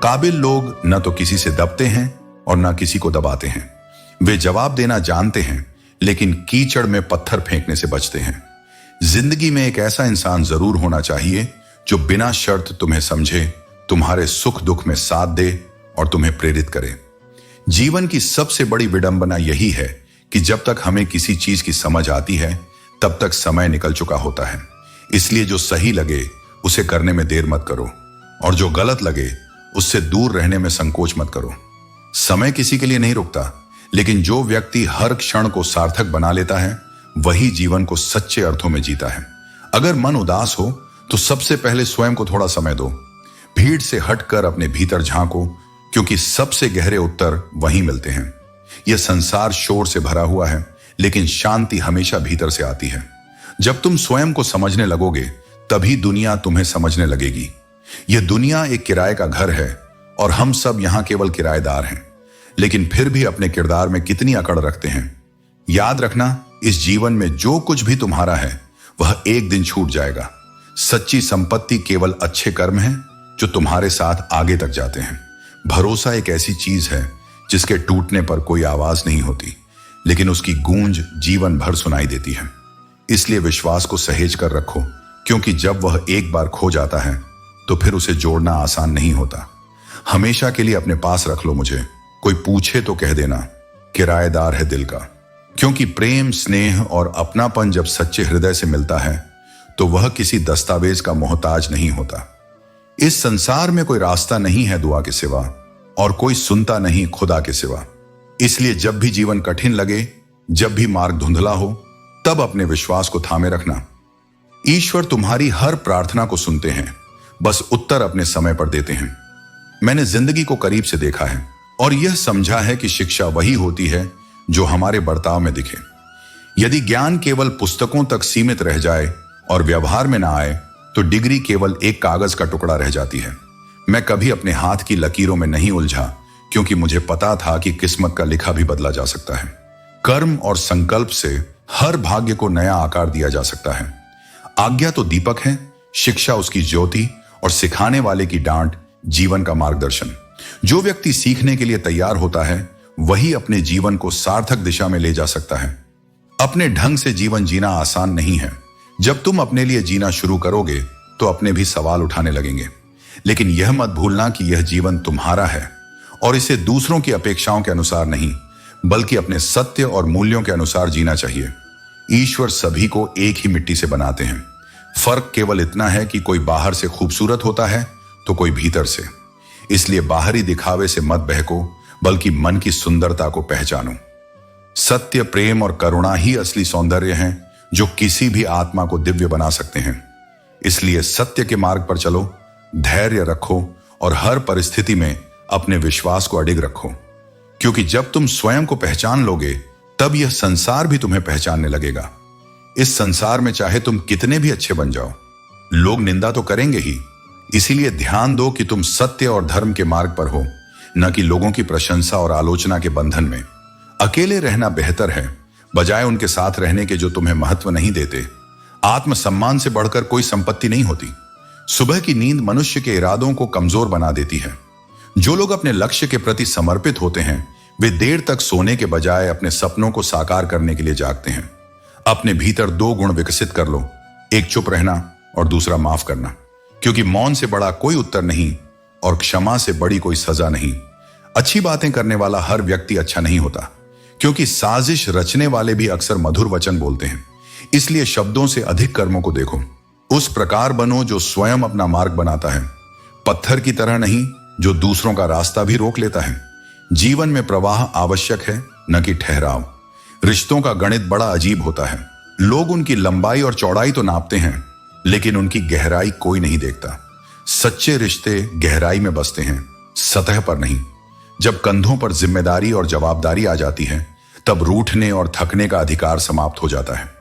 काबिल लोग न तो किसी से दबते हैं और न किसी को दबाते हैं। वे जवाब देना जानते हैं, लेकिन कीचड़ में पत्थर फेंकने से बचते हैं। जिंदगी में एक ऐसा इंसान जरूर होना चाहिए जो बिना शर्त तुम्हें समझे, तुम्हारे सुख दुख में साथ दे और तुम्हें प्रेरित करे। जीवन की सबसे बड़ी विडंबना यही है कि जब तक हमें किसी चीज की समझ आती है, तब तक समय निकल चुका होता है। इसलिए जो सही लगे उसे करने में देर मत करो, और जो गलत लगे उससे दूर रहने में संकोच मत करो। समय किसी के लिए नहीं रुकता, लेकिन जो व्यक्ति हर क्षण को सार्थक बना लेता है, वही जीवन को सच्चे अर्थों में जीता है। अगर मन उदास हो तो सबसे पहले स्वयं को थोड़ा समय दो। भीड़ से हटकर अपने भीतर झांको, क्योंकि सबसे गहरे उत्तर वहीं मिलते हैं। यह संसार शोर से भरा हुआ है, लेकिन शांति हमेशा भीतर से आती है। जब तुम स्वयं को समझने लगोगे, तभी दुनिया तुम्हें समझने लगेगी। यह दुनिया एक किराए का घर है और हम सब यहां केवल किराएदार हैं, लेकिन फिर भी अपने किरदार में कितनी अकड़ रखते हैं। याद रखना, इस जीवन में जो कुछ भी तुम्हारा है वह एक दिन छूट जाएगा। सच्ची संपत्ति केवल अच्छे कर्म हैं जो तुम्हारे साथ आगे तक जाते हैं। भरोसा एक ऐसी चीज है जिसके टूटने पर कोई आवाज नहीं होती, लेकिन उसकी गूंज जीवन भर सुनाई देती है। इसलिए विश्वास को सहेज कर रखो, क्योंकि जब वह एक बार खो जाता है तो फिर उसे जोड़ना आसान नहीं होता। हमेशा के लिए अपने पास रख लो मुझे। कोई पूछे तो कह देना, किराएदार है दिल का। क्योंकि प्रेम, स्नेह और अपनापन जब सच्चे हृदय से मिलता है तो वह किसी दस्तावेज का मोहताज नहीं होता। इस संसार में कोई रास्ता नहीं है दुआ के सिवा, और कोई सुनता नहीं खुदा के सिवा। इसलिए जब भी जीवन कठिन लगे, जब भी मार्ग धुंधला हो, तब अपने विश्वास को थामे रखना। ईश्वर तुम्हारी हर प्रार्थना को सुनते हैं, बस उत्तर अपने समय पर देते हैं। मैंने जिंदगी को करीब से देखा है और यह समझा है कि शिक्षा वही होती है जो हमारे बर्ताव में दिखे। यदि ज्ञान केवल पुस्तकों तक सीमित रह जाए और व्यवहार में ना आए, तो डिग्री केवल एक कागज का टुकड़ा रह जाती है। मैं कभी अपने हाथ की लकीरों में नहीं उलझा, क्योंकि मुझे पता था कि किस्मत का लिखा भी बदला जा सकता है। कर्म और संकल्प से हर भाग्य को नया आकार दिया जा सकता है। आज्ञा तो दीपक है, शिक्षा उसकी ज्योति, और सिखाने वाले की डांट जीवन का मार्गदर्शन। जो व्यक्ति सीखने के लिए तैयार होता है, वही अपने जीवन को सार्थक दिशा में ले जा सकता है। अपने ढंग से जीवन जीना आसान नहीं है। जब तुम अपने लिए जीना शुरू करोगे तो अपने भी सवाल उठाने लगेंगे, लेकिन यह मत भूलना कि यह जीवन तुम्हारा है और इसे दूसरों की अपेक्षाओं के अनुसार नहीं, बल्कि अपने सत्य और मूल्यों के अनुसार जीना चाहिए। ईश्वर सभी को एक ही मिट्टी से बनाते हैं। फर्क केवल इतना है कि कोई बाहर से खूबसूरत होता है तो कोई भीतर से। इसलिए बाहरी दिखावे से मत बहको, बल्कि मन की सुंदरता को पहचानो। सत्य, प्रेम और करुणा ही असली सौंदर्य हैं जो किसी भी आत्मा को दिव्य बना सकते हैं। इसलिए सत्य के मार्ग पर चलो, धैर्य रखो और हर परिस्थिति में अपने विश्वास को अडिग रखो, क्योंकि जब तुम स्वयं को पहचान लोगे, तब यह संसार भी तुम्हें पहचानने लगेगा। इस संसार में चाहे तुम कितने भी अच्छे बन जाओ, लोग निंदा तो करेंगे ही। इसीलिए ध्यान दो कि तुम सत्य और धर्म के मार्ग पर हो, न कि लोगों की प्रशंसा और आलोचना के बंधन में। अकेले रहना बेहतर है, बजाय उनके साथ रहने के जो तुम्हें महत्व नहीं देते। आत्मसम्मान से बढ़कर कोई संपत्ति नहीं होती। सुबह की नींद मनुष्य के इरादों को कमजोर बना देती है। जो लोग अपने लक्ष्य के प्रति समर्पित होते हैं, वे देर तक सोने के बजाय अपने सपनों को साकार करने के लिए जागते हैं। अपने भीतर दो गुण विकसित कर लो, एक चुप रहना और दूसरा माफ करना, क्योंकि मौन से बड़ा कोई उत्तर नहीं और क्षमा से बड़ी कोई सजा नहीं। अच्छी बातें करने वाला हर व्यक्ति अच्छा नहीं होता, क्योंकि साजिश रचने वाले भी अक्सर मधुर वचन बोलते हैं। इसलिए शब्दों से अधिक कर्मों को देखो। उस प्रकार बनो जो स्वयं अपना मार्ग बनाता है, पत्थर की तरह नहीं जो दूसरों का रास्ता भी रोक लेता है। जीवन में प्रवाह आवश्यक है, न कि ठहराव। रिश्तों का गणित बड़ा अजीब होता है। लोग उनकी लंबाई और चौड़ाई तो नापते हैं, लेकिन उनकी गहराई कोई नहीं देखता। सच्चे रिश्ते गहराई में बसते हैं, सतह पर नहीं। जब कंधों पर जिम्मेदारी और जवाबदारी आ जाती है, तब रूठने और थकने का अधिकार समाप्त हो जाता है,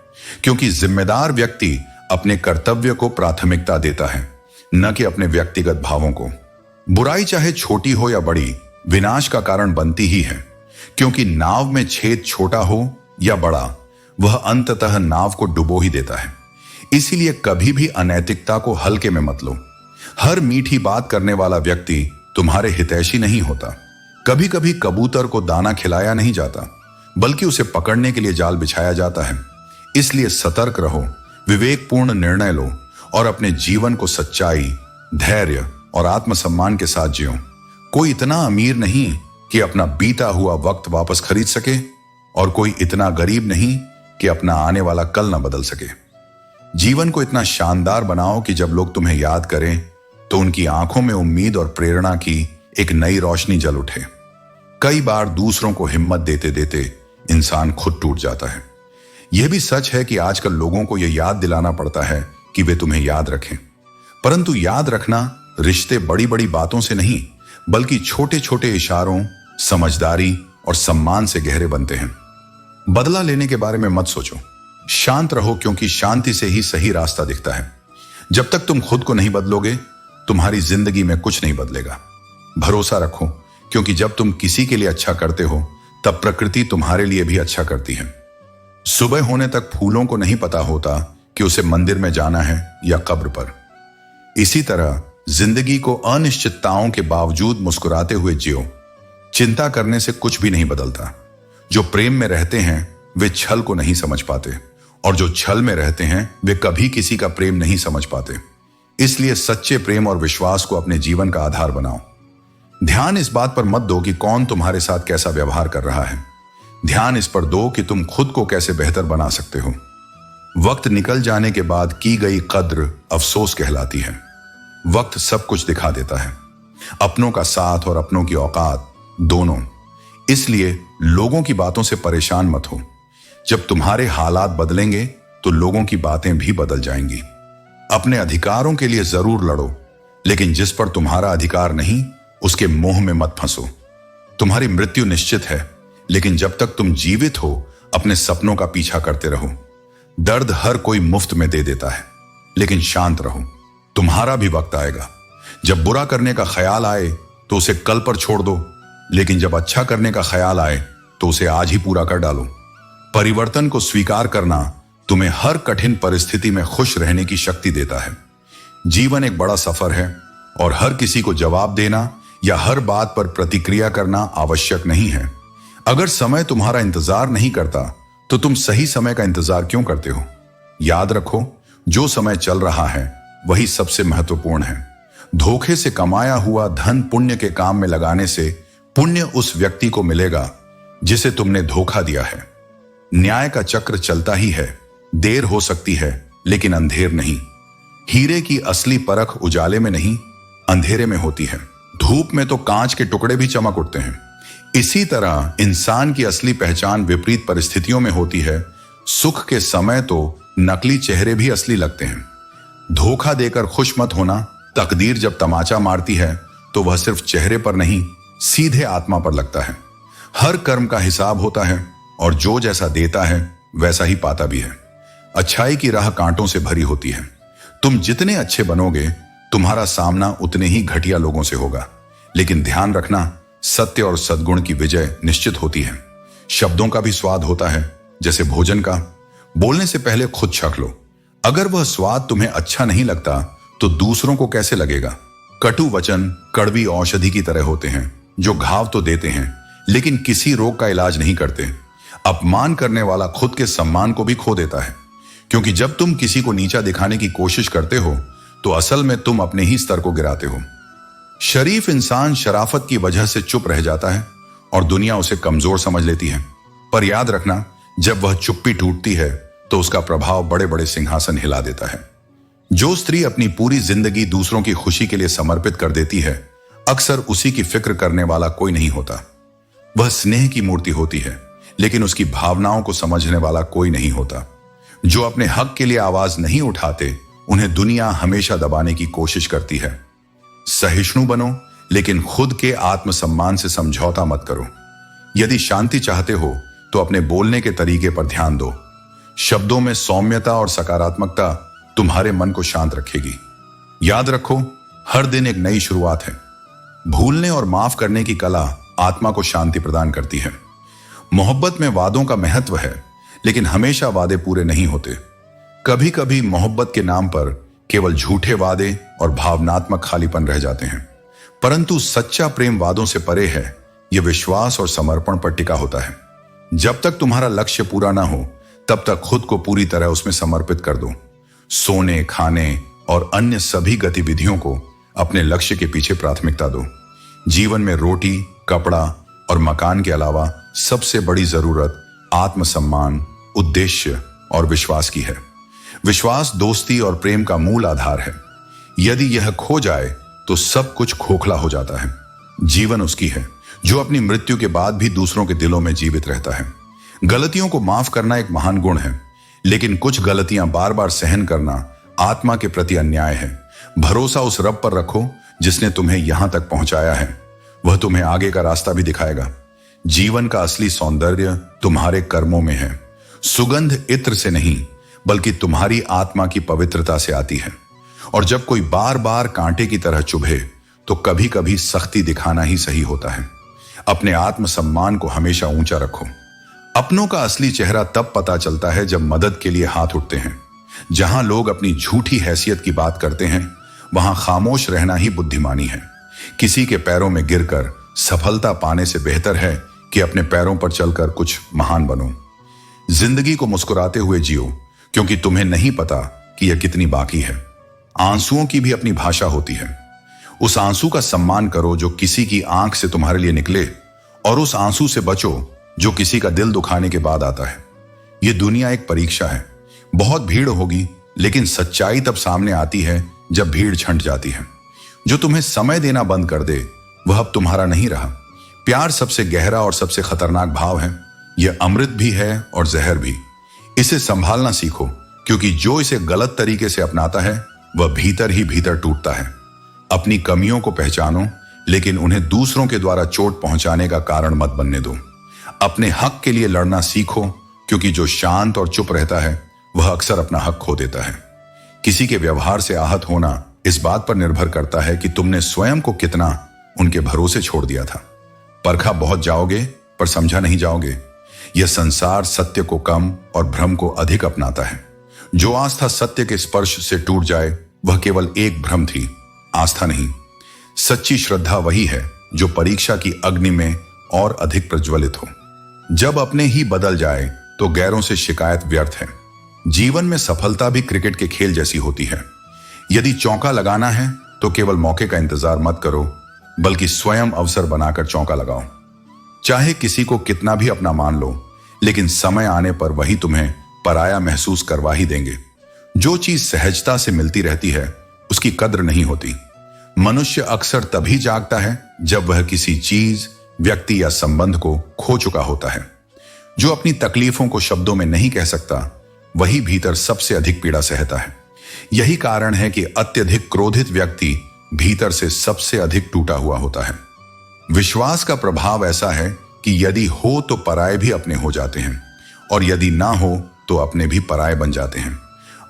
क्योंकि जिम्मेदार व्यक्ति अपने कर्तव्य को प्राथमिकता देता है, न कि अपने व्यक्तिगत भावों को। बुराई चाहे छोटी हो या बड़ी, विनाश का कारण बनती ही है, क्योंकि नाव में छेद छोटा हो या बड़ा, वह अंततः नाव को डुबो ही देता है। इसीलिए कभी भी अनैतिकता को हल्के में मत लो। हर मीठी बात करने वाला व्यक्ति तुम्हारे हितैषी नहीं होता। कभी कभी कबूतर को दाना खिलाया नहीं जाता, बल्कि उसे पकड़ने के लिए जाल बिछाया जाता है। इसलिए सतर्क रहो, विवेकपूर्ण निर्णय लो और अपने जीवन को सच्चाई, धैर्य और आत्मसम्मान के साथ जियो। कोई इतना अमीर नहीं कि अपना बीता हुआ वक्त वापस खरीद सके, और कोई इतना गरीब नहीं कि अपना आने वाला कल ना बदल सके। जीवन को इतना शानदार बनाओ कि जब लोग तुम्हें याद करें तो उनकी आंखों में उम्मीद और प्रेरणा की एक नई रोशनी जल उठे। कई बार दूसरों को हिम्मत देते देते इंसान खुद टूट जाता है। यह भी सच है कि आजकल लोगों को यह याद दिलाना पड़ता है कि वे तुम्हें याद रखें, परंतु याद रखना रिश्ते बड़ी बड़ी बातों से नहीं, बल्कि छोटे छोटे इशारों, समझदारी और सम्मान से गहरे बनते हैं। बदला लेने के बारे में मत सोचो, शांत रहो, क्योंकि शांति से ही सही रास्ता दिखता है। जब तक तुम खुद को नहीं बदलोगे, तुम्हारी जिंदगी में कुछ नहीं बदलेगा। भरोसा रखो, क्योंकि जब तुम किसी के लिए अच्छा करते हो, तब प्रकृति तुम्हारे लिए भी अच्छा करती है। सुबह होने तक फूलों को नहीं पता होता कि उसे मंदिर में जाना है या कब्र पर। इसी तरह जिंदगी को अनिश्चितताओं के बावजूद मुस्कुराते हुए जियो। चिंता करने से कुछ भी नहीं बदलता। जो प्रेम में रहते हैं वे छल को नहीं समझ पाते, और जो छल में रहते हैं वे कभी किसी का प्रेम नहीं समझ पाते। इसलिए सच्चे प्रेम और विश्वास को अपने जीवन का आधार बनाओ। ध्यान इस बात पर मत दो कि कौन तुम्हारे साथ कैसा व्यवहार कर रहा है। ध्यान इस पर दो कि तुम खुद को कैसे बेहतर बना सकते हो। वक्त निकल जाने के बाद की गई कद्र अफसोस कहलाती है। वक्त सब कुछ दिखा देता है, अपनों का साथ और अपनों की औकात दोनों। इसलिए लोगों की बातों से परेशान मत हो। जब तुम्हारे हालात बदलेंगे तो लोगों की बातें भी बदल जाएंगी। अपने अधिकारों के लिए जरूर लड़ो, लेकिन जिस पर तुम्हारा अधिकार नहीं उसके मोह में मत फंसो। तुम्हारी मृत्यु निश्चित है, लेकिन जब तक तुम जीवित हो अपने सपनों का पीछा करते रहो। दर्द हर कोई मुफ्त में दे देता है, लेकिन शांत रहो, तुम्हारा भी वक्त आएगा। जब बुरा करने का ख्याल आए तो उसे कल पर छोड़ दो, लेकिन जब अच्छा करने का ख्याल आए तो उसे आज ही पूरा कर डालो। परिवर्तन को स्वीकार करना तुम्हें हर कठिन परिस्थिति में खुश रहने की शक्ति देता है। जीवन एक बड़ा सफर है, और हर किसी को जवाब देना या हर बात पर प्रतिक्रिया करना आवश्यक नहीं है। अगर समय तुम्हारा इंतजार नहीं करता तो तुम सही समय का इंतजार क्यों करते हो? याद रखो, जो समय चल रहा है वही सबसे महत्वपूर्ण है। धोखे से कमाया हुआ धन पुण्य के काम में लगाने से पुण्य उस व्यक्ति को मिलेगा जिसे तुमने धोखा दिया है। न्याय का चक्र चलता ही है, देर हो सकती है लेकिन अंधेर नहीं। हीरे की असली परख उजाले में नहीं, अंधेरे में होती है। धूप में तो कांच के टुकड़े भी चमक उठते हैं। इसी तरह इंसान की असली पहचान विपरीत परिस्थितियों में होती है। सुख के समय तो नकली चेहरे भी असली लगते हैं। धोखा देकर खुश मत होना। तकदीर जब तमाचा मारती है तो वह सिर्फ चेहरे पर नहीं, सीधे आत्मा पर लगता है। हर कर्म का हिसाब होता है, और जो जैसा देता है वैसा ही पाता भी है। अच्छाई की राह कांटों से भरी होती है। तुम जितने अच्छे बनोगे, तुम्हारा सामना उतने ही घटिया लोगों से होगा। लेकिन ध्यान रखना, सत्य और सद्गुण की विजय निश्चित होती है। शब्दों का भी स्वाद होता है, जैसे भोजन का। बोलने से पहले खुद चख लो। अगर वह स्वाद तुम्हें अच्छा नहीं लगता तो दूसरों को कैसे लगेगा? कटु वचन कड़वी औषधि की तरह होते हैं, जो घाव तो देते हैं लेकिन किसी रोग का इलाज नहीं करते। अपमान करने वाला खुद के सम्मान को भी खो देता है, क्योंकि जब तुम किसी को नीचा दिखाने की कोशिश करते हो तो असल में तुम अपने ही स्तर को गिराते हो। शरीफ इंसान शराफत की वजह से चुप रह जाता है और दुनिया उसे कमजोर समझ लेती है। पर याद रखना, जब वह चुप्पी टूटती है तो उसका प्रभाव बड़े बड़े सिंहासन हिला देता है। जो स्त्री अपनी पूरी जिंदगी दूसरों की खुशी के लिए समर्पित कर देती है, अक्सर उसी की फिक्र करने वाला कोई नहीं होता। वह स्नेह की मूर्ति होती है, लेकिन उसकी भावनाओं को समझने वाला कोई नहीं होता। जो अपने हक के लिए आवाज नहीं उठाते, उन्हें दुनिया हमेशा दबाने की कोशिश करती है। सहिष्णु बनो, लेकिन खुद के आत्मसम्मान से समझौता मत करो। यदि शांति चाहते हो तो अपने बोलने के तरीके पर ध्यान दो। शब्दों में सौम्यता और सकारात्मकता तुम्हारे मन को शांत रखेगी। याद रखो, हर दिन एक नई शुरुआत है। भूलने और माफ करने की कला आत्मा को शांति प्रदान करती है। मोहब्बत में वादों का महत्व है, लेकिन हमेशा वादे पूरे नहीं होते। कभी कभी मोहब्बत के नाम पर केवल झूठे वादे और भावनात्मक खालीपन रह जाते हैं। परंतु सच्चा प्रेम वादों से परे है। यह विश्वास और समर्पण पर टिका होता है। जब तक तुम्हारा लक्ष्य पूरा ना हो तब तक खुद को पूरी तरह उसमें समर्पित कर दो। सोने, खाने और अन्य सभी गतिविधियों को अपने लक्ष्य के पीछे प्राथमिकता दो। जीवन में रोटी, कपड़ा और मकान के अलावा सबसे बड़ी जरूरत आत्मसम्मान, उद्देश्य और विश्वास की है। विश्वास दोस्ती और प्रेम का मूल आधार है। यदि यह खो जाए तो सब कुछ खोखला हो जाता है। जीवन उसकी है जो अपनी मृत्यु के बाद भी दूसरों के दिलों में जीवित रहता है। गलतियों को माफ करना एक महान गुण है, लेकिन कुछ गलतियां बार बार सहन करना आत्मा के प्रति अन्याय है। भरोसा उस रब पर रखो जिसने तुम्हें यहां तक पहुंचाया है। वह तुम्हें आगे का रास्ता भी दिखाएगा। जीवन का असली सौंदर्य तुम्हारे कर्मों में है। सुगंध इत्र से नहीं बल्कि तुम्हारी आत्मा की पवित्रता से आती है। और जब कोई बार बार कांटे की तरह चुभे तो कभी कभी सख्ती दिखाना ही सही होता है। अपने आत्मसम्मान को हमेशा ऊंचा रखो। अपनों का असली चेहरा तब पता चलता है जब मदद के लिए हाथ उठते हैं। जहां लोग अपनी झूठी हैसियत की बात करते हैं वहां खामोश रहना ही बुद्धिमानी है। किसी के पैरों में गिरकर सफलता पाने से बेहतर है कि अपने पैरों पर चलकर कुछ महान बनो। जिंदगी को मुस्कुराते हुए जियो, क्योंकि तुम्हें नहीं पता कि यह कितनी बाकी है। आंसुओं की भी अपनी भाषा होती है। उस आंसू का सम्मान करो जो किसी की आंख से तुम्हारे लिए निकले, और उस आंसू से बचो जो किसी का दिल दुखाने के बाद आता है। यह दुनिया एक परीक्षा है। बहुत भीड़ होगी, लेकिन सच्चाई तब सामने आती है जब भीड़ छंट जाती है। जो तुम्हें समय देना बंद कर दे वह अब तुम्हारा नहीं रहा। प्यार सबसे गहरा और सबसे खतरनाक भाव है। यह अमृत भी है और जहर भी। इसे संभालना सीखो, क्योंकि जो इसे गलत तरीके से अपनाता है वह भीतर ही भीतर टूटता है। अपनी कमियों को पहचानो, लेकिन उन्हें दूसरों के द्वारा चोट पहुंचाने का कारण मत बनने दो। अपने हक के लिए लड़ना सीखो, क्योंकि जो शांत और चुप रहता है वह अक्सर अपना हक खो देता है। किसी के व्यवहार से आहत होना इस बात पर निर्भर करता है कि तुमने स्वयं को कितना उनके भरोसे छोड़ दिया था। परखा बहुत जाओगे पर समझा नहीं जाओगे। यह संसार सत्य को कम और भ्रम को अधिक अपनाता है। जो आस्था सत्य के स्पर्श से टूट जाए वह केवल एक भ्रम थी, आस्था नहीं। सच्ची श्रद्धा वही है जो परीक्षा की अग्नि में और अधिक प्रज्वलित हो। जब अपने ही बदल जाए तो गैरों से शिकायत व्यर्थ है। जीवन में सफलता भी क्रिकेट के खेल जैसी होती है। यदि चौका लगाना है तो केवल मौके का इंतजार मत करो, बल्कि स्वयं अवसर बनाकर चौका लगाओ। चाहे किसी को कितना भी अपना मान लो, लेकिन समय आने पर वही तुम्हें पराया महसूस करवा ही देंगे। जो चीज सहजता से मिलती रहती है उसकी कद्र नहीं होती। मनुष्य अक्सर तभी जागता है जब वह किसी चीज, व्यक्ति या संबंध को खो चुका होता है। जो अपनी तकलीफों को शब्दों में नहीं कह सकता वही भीतर सबसे अधिक पीड़ा सहता है। यही कारण है कि अत्यधिक क्रोधित व्यक्ति भीतर से सबसे अधिक टूटा हुआ होता है। विश्वास का प्रभाव ऐसा है कि यदि हो तो पराये भी अपने हो जाते हैं, और यदि ना हो तो अपने भी पराये बन जाते हैं।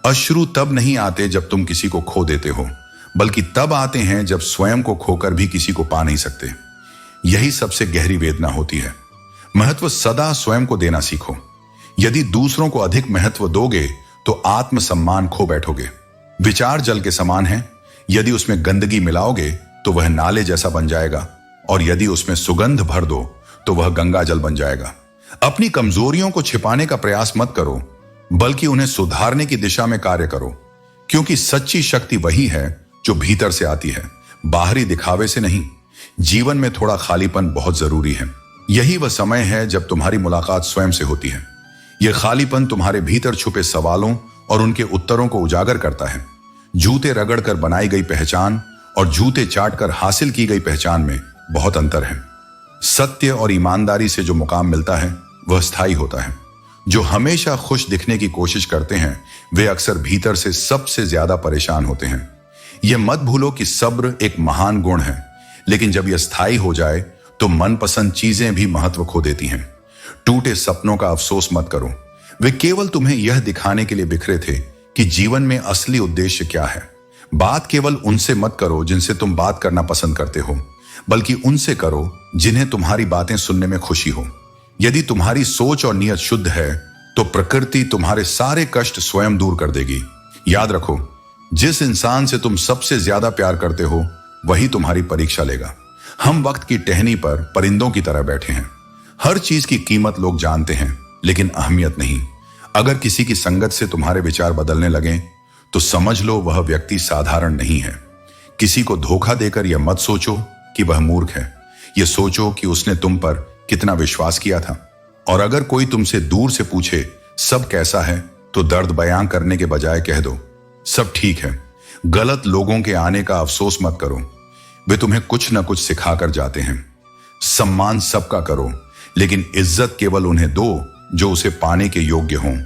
अश्रु तब नहीं आते जब तुम किसी को खो देते हो, बल्कि तब आते हैं जब स्वयं को खोकर भी किसी को पा नहीं सकते। यही सबसे गहरी वेदना होती है। महत्व सदा स्वयं को देना सीखो। यदि दूसरों को अधिक महत्व दोगे तो आत्मसम्मान खो बैठोगे। विचार जल के समान है। यदि उसमें गंदगी मिलाओगे तो वह नाले जैसा बन जाएगा, और यदि उसमें सुगंध भर दो तो वह गंगा जल बन जाएगा। अपनी कमजोरियों को छिपाने का प्रयास मत करो, बल्कि उन्हें सुधारने की दिशा में कार्य करो, क्योंकि सच्ची शक्ति वही है जो भीतर से आती है, बाहरी दिखावे से नहीं। जीवन में थोड़ा खालीपन बहुत जरूरी है। यही वह समय है जब तुम्हारी मुलाकात स्वयं से होती है। यह खालीपन तुम्हारे भीतर छुपे सवालों और उनके उत्तरों को उजागर करता है। जूते रगड़कर बनाई गई पहचान और जूते चाटकर हासिल की गई पहचान में बहुत अंतर है। सत्य और ईमानदारी से जो मुकाम मिलता है वह स्थायी होता है। जो हमेशा खुश दिखने की कोशिश करते हैं वे अक्सर भीतर से सबसे ज्यादा परेशान होते हैं। यह मत भूलो कि सब्र एक महान गुण है, लेकिन जब यह स्थायी हो जाए तो मनपसंद चीजें भी महत्व खो देती हैं। टूटे सपनों का अफसोस मत करो। वे केवल तुम्हें यह दिखाने के लिए बिखरे थे कि जीवन में असली उद्देश्य क्या है। बात केवल उनसे मत करो जिनसे तुम बात करना पसंद करते हो, बल्कि उनसे करो जिन्हें तुम्हारी बातें सुनने में खुशी हो। यदि तुम्हारी सोच और नीयत शुद्ध है तो प्रकृति तुम्हारे सारे कष्ट स्वयं दूर कर देगी। याद रखो, जिस इंसान से तुम सबसे ज्यादा प्यार करते हो वही तुम्हारी परीक्षा लेगा। हम वक्त की टहनी पर परिंदों की तरह बैठे हैं। हर चीज की कीमत लोग जानते हैं, लेकिन अहमियत नहीं। अगर किसी की संगत से तुम्हारे विचार बदलने लगे तो समझ लो वह व्यक्ति साधारण नहीं है। किसी को धोखा देकर यह मत सोचो कि वह मूर्ख है, यह सोचो कि उसने तुम पर कितना विश्वास किया था। और अगर कोई तुमसे दूर से पूछे सब कैसा है, तो दर्द बयां करने के बजाय कह दो सब ठीक है। गलत लोगों के आने का अफसोस मत करो, वे तुम्हें कुछ न कुछ सिखा कर जाते हैं। सम्मान सबका करो, लेकिन इज्जत केवल उन्हें दो जो उसे पाने के योग्य हों।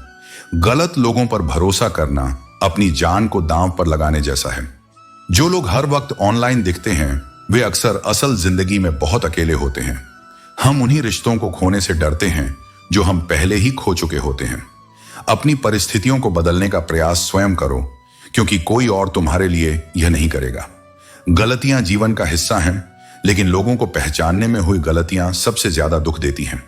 गलत लोगों पर भरोसा करना अपनी जान को दांव पर लगाने जैसा है। जो लोग हर वक्त ऑनलाइन दिखते हैं वे अक्सर असल जिंदगी में बहुत अकेले होते हैं। हम उन्हीं रिश्तों को खोने से डरते हैं जो हम पहले ही खो चुके होते हैं। अपनी परिस्थितियों को बदलने का प्रयास स्वयं करो, क्योंकि कोई और तुम्हारे लिए यह नहीं करेगा। गलतियां जीवन का हिस्सा हैं, लेकिन लोगों को पहचानने में हुई गलतियां सबसे ज्यादा दुख देती हैं।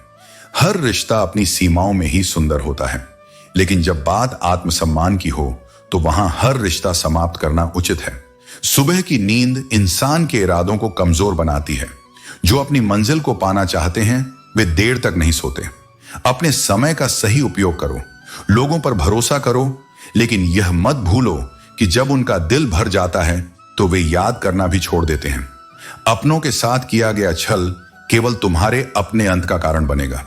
हर रिश्ता अपनी सीमाओं में ही सुंदर होता है, लेकिन जब बात आत्मसम्मान की हो तो वहां हर रिश्ता समाप्त करना उचित है। सुबह की नींद इंसान के इरादों को कमजोर बनाती है। जो अपनी मंजिल को पाना चाहते हैं वे देर तक नहीं सोते। अपने समय का सही उपयोग करो, लोगों पर भरोसा करो, लेकिन यह मत भूलो कि जब उनका दिल भर जाता है तो वे याद करना भी छोड़ देते हैं। अपनों के साथ किया गया छल केवल तुम्हारे अपने अंत का कारण बनेगा।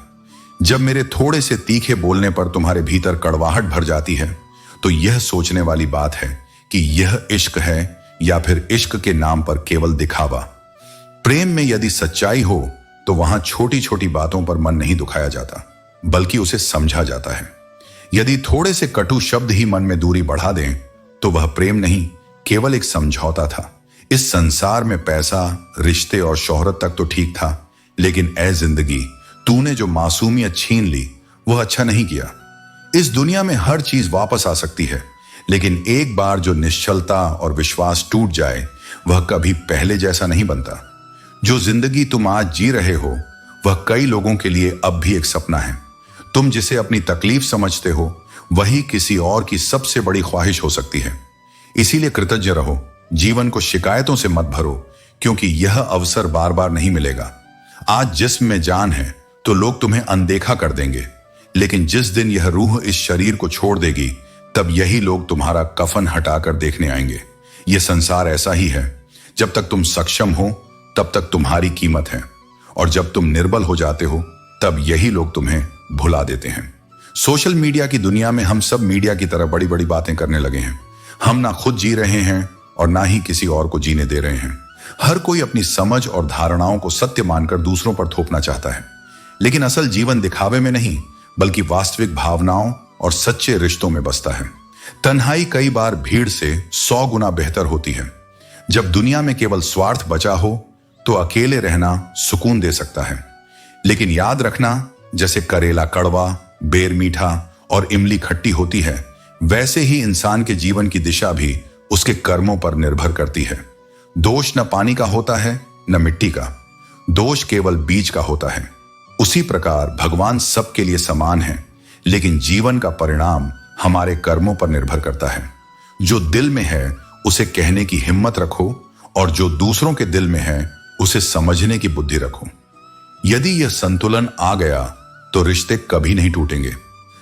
जब मेरे थोड़े से तीखे बोलने पर तुम्हारे भीतर कड़वाहट भर जाती है तो यह सोचने वाली बात है कि यह इश्क है या फिर इश्क के नाम पर केवल दिखावा। प्रेम में यदि सच्चाई हो तो वहां छोटी छोटी बातों पर मन नहीं दुखाया जाता, बल्कि उसे समझा जाता है। यदि थोड़े से कटु शब्द ही मन में दूरी बढ़ा दें तो वह प्रेम नहीं, केवल एक समझौता था। इस संसार में पैसा, रिश्ते और शोहरत तक तो ठीक था, लेकिन ऐ जिंदगी, तूने जो मासूमियत छीन ली वह अच्छा नहीं किया। इस दुनिया में हर चीज वापस आ सकती है, लेकिन एक बार जो निश्चलता और विश्वास टूट जाए वह कभी पहले जैसा नहीं बनता। जो जिंदगी तुम आज जी रहे हो वह कई लोगों के लिए अब भी एक सपना है। तुम जिसे अपनी तकलीफ समझते हो वही किसी और की सबसे बड़ी ख्वाहिश हो सकती है। इसीलिए कृतज्ञ रहो, जीवन को शिकायतों से मत भरो, क्योंकि यह अवसर बार बार नहीं मिलेगा। आज जिस्म में जान है तो लोग तुम्हें अनदेखा कर देंगे, लेकिन जिस दिन यह रूह इस शरीर को छोड़ देगी तब यही लोग तुम्हारा कफन हटाकर देखने आएंगे। यह संसार ऐसा ही है, जब तक तुम सक्षम हो तब तक तुम्हारी कीमत है, और जब तुम निर्बल हो जाते हो तब यही लोग तुम्हें भुला देते हैं। सोशल मीडिया की दुनिया में हम सब मीडिया की तरह बड़ी बड़ी बातें करने लगे हैं। हम ना खुद जी रहे हैं और ना ही किसी और को जीने दे रहे हैं। हर कोई अपनी समझ और धारणाओं को सत्य मानकर दूसरों पर थोपना चाहता है, लेकिन असल जीवन दिखावे में नहीं बल्कि वास्तविक भावनाओं और सच्चे रिश्तों में बसता है। तन्हाई कई बार भीड़ से 100 गुना बेहतर होती है। जब दुनिया में केवल स्वार्थ बचा हो तो अकेले रहना सुकून दे सकता है, लेकिन याद रखना, जैसे करेला कड़वा, बेर मीठा और इमली खट्टी होती है, वैसे ही इंसान के जीवन की दिशा भी उसके कर्मों पर निर्भर करती है। दोष न पानी का होता है न मिट्टी का, दोष केवल बीज का होता है। उसी प्रकार भगवान सबके लिए समान है, लेकिन जीवन का परिणाम हमारे कर्मों पर निर्भर करता है। जो दिल में है उसे कहने की हिम्मत रखो, और जो दूसरों के दिल में है उसे समझने की बुद्धि रखो। यदि यह संतुलन आ गया तो रिश्ते कभी नहीं टूटेंगे।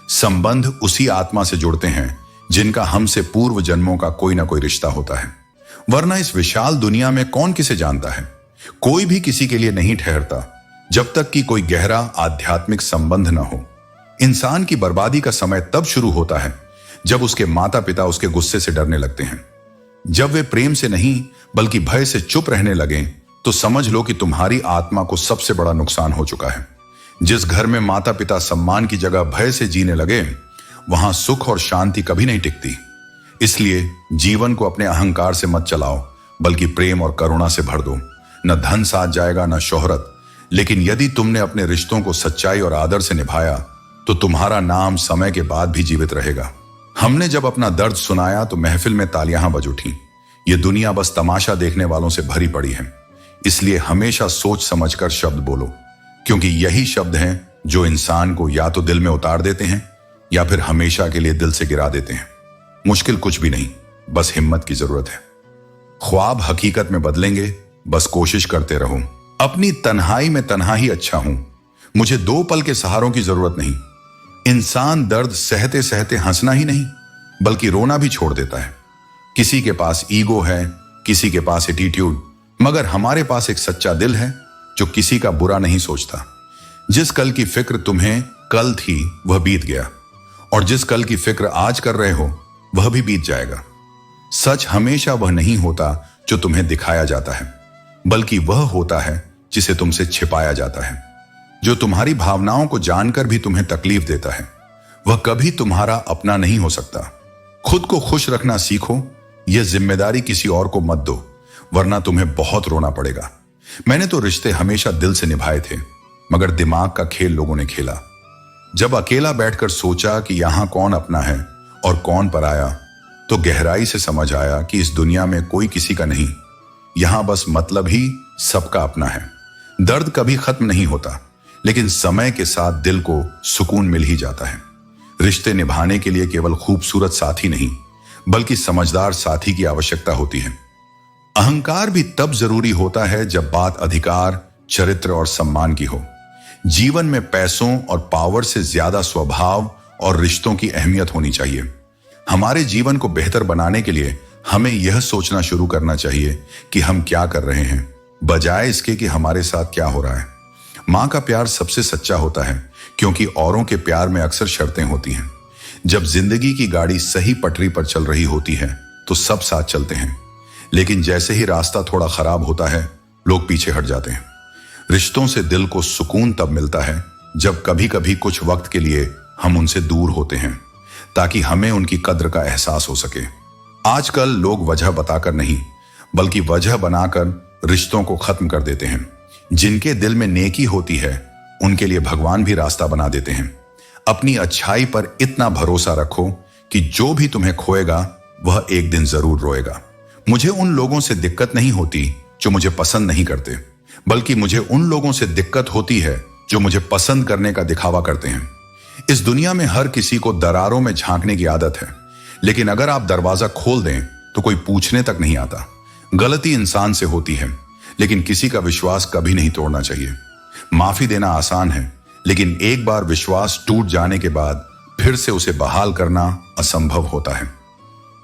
संबंध उसी आत्मा से जुड़ते हैं जिनका हमसे पूर्व जन्मों का कोई ना कोई रिश्ता होता है, वरना इस विशाल दुनिया में कौन किसे जानता है। कोई भी किसी के लिए नहीं ठहरता जब तक कि कोई गहरा आध्यात्मिक संबंध न हो। इंसान की बर्बादी का समय तब शुरू होता है जब उसके माता पिता उसके गुस्से से डरने लगते हैं। जब वे प्रेम से नहीं बल्कि भय से चुप रहने लगे तो समझ लो कि तुम्हारी आत्मा को सबसे बड़ा नुकसान हो चुका है। जिस घर में माता पिता सम्मान की जगह भय से जीने लगे वहां सुख और शांति कभी नहीं टिकती। इसलिए जीवन को अपने अहंकार से मत चलाओ, बल्कि प्रेम और करुणा से भर दो। न धन साथ जाएगा न शोहरत, लेकिन यदि तुमने अपने रिश्तों को सच्चाई और आदर से निभाया तो तुम्हारा नाम समय के बाद भी जीवित रहेगा। हमने जब अपना दर्द सुनाया तो महफिल में तालियां बज उठी। ये दुनिया बस तमाशा देखने वालों से भरी पड़ी है। इसलिए हमेशा सोच समझकर शब्द बोलो, क्योंकि यही शब्द हैं जो इंसान को या तो दिल में उतार देते हैं या फिर हमेशा के लिए दिल से गिरा देते हैं। मुश्किल कुछ भी नहीं, बस हिम्मत की जरूरत है। ख्वाब हकीकत में बदलेंगे, बस कोशिश करते रहो। अपनी तन्हाई में तन्हा ही अच्छा हूं, मुझे 2 पल के सहारों की जरूरत नहीं। इंसान दर्द सहते सहते हंसना ही नहीं बल्कि रोना भी छोड़ देता है। किसी के पास ईगो है, किसी के पास एटीट्यूड, मगर हमारे पास एक सच्चा दिल है जो किसी का बुरा नहीं सोचता। जिस कल की फिक्र तुम्हें कल थी वह बीत गया, और जिस कल की फिक्र आज कर रहे हो वह भी बीत जाएगा। सच हमेशा वह नहीं होता जो तुम्हें दिखाया जाता है, बल्कि वह होता है जिसे तुमसे छिपाया जाता है। जो तुम्हारी भावनाओं को जानकर भी तुम्हें तकलीफ देता है वह कभी तुम्हारा अपना नहीं हो सकता। खुद को खुश रखना सीखो, यह जिम्मेदारी किसी और को मत दो, वरना तुम्हें बहुत रोना पड़ेगा। मैंने तो रिश्ते हमेशा दिल से निभाए थे, मगर दिमाग का खेल लोगों ने खेला। जब अकेला बैठकर सोचा कि यहां कौन अपना है और कौन पराया, तो गहराई से समझ आया कि इस दुनिया में कोई किसी का नहीं, यहां बस मतलब ही सबका अपना है। दर्द कभी खत्म नहीं होता, लेकिन समय के साथ दिल को सुकून मिल ही जाता है। रिश्ते निभाने के लिए केवल खूबसूरत साथी नहीं, बल्कि समझदार साथी की आवश्यकता होती है। अहंकार भी तब जरूरी होता है जब बात अधिकार, चरित्र और सम्मान की हो। जीवन में पैसों और पावर से ज्यादा स्वभाव और रिश्तों की अहमियत होनी चाहिए। हमारे जीवन को बेहतर बनाने के लिए हमें यह सोचना शुरू करना चाहिए कि हम क्या कर रहे हैं, बजाय इसके कि हमारे साथ क्या हो रहा है। मां का प्यार सबसे सच्चा होता है, क्योंकि औरों के प्यार में अक्सर शर्तें होती हैं। जब जिंदगी की गाड़ी सही पटरी पर चल रही होती है तो सब साथ चलते हैं, लेकिन जैसे ही रास्ता थोड़ा खराब होता है लोग पीछे हट जाते हैं। रिश्तों से दिल को सुकून तब मिलता है जब कभी कभी कुछ वक्त के लिए हम उनसे दूर होते हैं, ताकि हमें उनकी कद्र का एहसास हो सके। आजकल लोग वजह बताकर नहीं, बल्कि वजह बनाकर रिश्तों को खत्म कर देते हैं। जिनके दिल में नेकी होती है उनके लिए भगवान भी रास्ता बना देते हैं। अपनी अच्छाई पर इतना भरोसा रखो कि जो भी तुम्हें खोएगा वह एक दिन जरूर रोएगा। मुझे उन लोगों से दिक्कत नहीं होती जो मुझे पसंद नहीं करते, बल्कि मुझे उन लोगों से दिक्कत होती है जो मुझे पसंद करने का दिखावा करते हैं। इस दुनिया में हर किसी को दरारों में झांकने की आदत है, लेकिन अगर आप दरवाजा खोल दें तो कोई पूछने तक नहीं आता। गलती इंसान से होती है, लेकिन किसी का विश्वास कभी नहीं तोड़ना चाहिए। माफी देना आसान है, लेकिन एक बार विश्वास टूट जाने के बाद फिर से उसे बहाल करना असंभव होता है।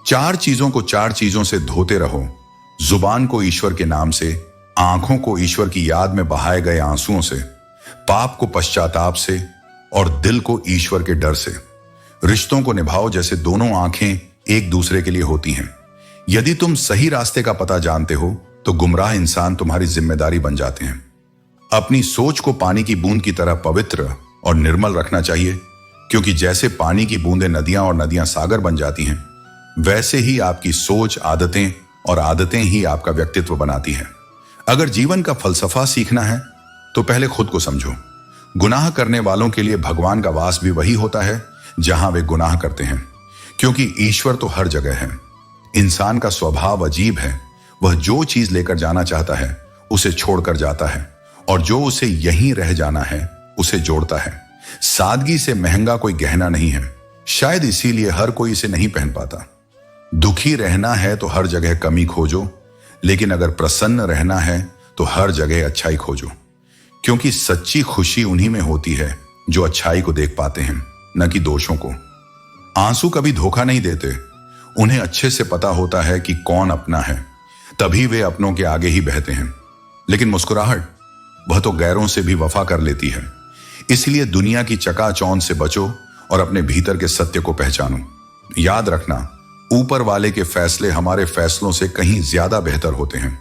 4 चीजों को 4 चीजों से धोते रहो। जुबान को ईश्वर के नाम से, आंखों को ईश्वर की याद में बहाए गए आंसुओं से, पाप को पश्चाताप से और दिल को ईश्वर के डर से। रिश्तों को निभाओ जैसे दोनों आंखें एक दूसरे के लिए होती हैं। यदि तुम सही रास्ते का पता जानते हो तो गुमराह इंसान तुम्हारी जिम्मेदारी बन जाते हैं। अपनी सोच को पानी की बूंद की तरह पवित्र और निर्मल रखना चाहिए, क्योंकि जैसे पानी की बूंदें नदियां और नदियां सागर बन जाती हैं, वैसे ही आपकी सोच आदतें और आदतें ही आपका व्यक्तित्व बनाती हैं। अगर जीवन का फलसफा सीखना है तो पहले खुद को समझो। गुनाह करने वालों के लिए भगवान का वास भी वही होता है जहां वे गुनाह करते हैं, क्योंकि ईश्वर तो हर जगह है। इंसान का स्वभाव अजीब है, वह जो चीज लेकर जाना चाहता है उसे छोड़कर जाता है, और जो उसे यहीं रह जाना है उसे जोड़ता है। सादगी से महंगा कोई गहना नहीं है, शायद इसीलिए हर कोई इसे नहीं पहन पाता। दुखी रहना है तो हर जगह कमी खोजो, लेकिन अगर प्रसन्न रहना है तो हर जगह अच्छाई खोजो, क्योंकि सच्ची खुशी उन्हीं में होती है जो अच्छाई को देख पाते हैं, न कि दोषों को। आंसू कभी धोखा नहीं देते, उन्हें अच्छे से पता होता है कि कौन अपना है, तभी वे अपनों के आगे ही बहते हैं। लेकिन मुस्कुराहट, वह तो गैरों से भी वफा कर लेती है। इसलिए दुनिया की चकाचौंध से बचो और अपने भीतर के सत्य को पहचानो। याद रखना, ऊपर वाले के फैसले हमारे फैसलों से कहीं ज्यादा बेहतर होते हैं।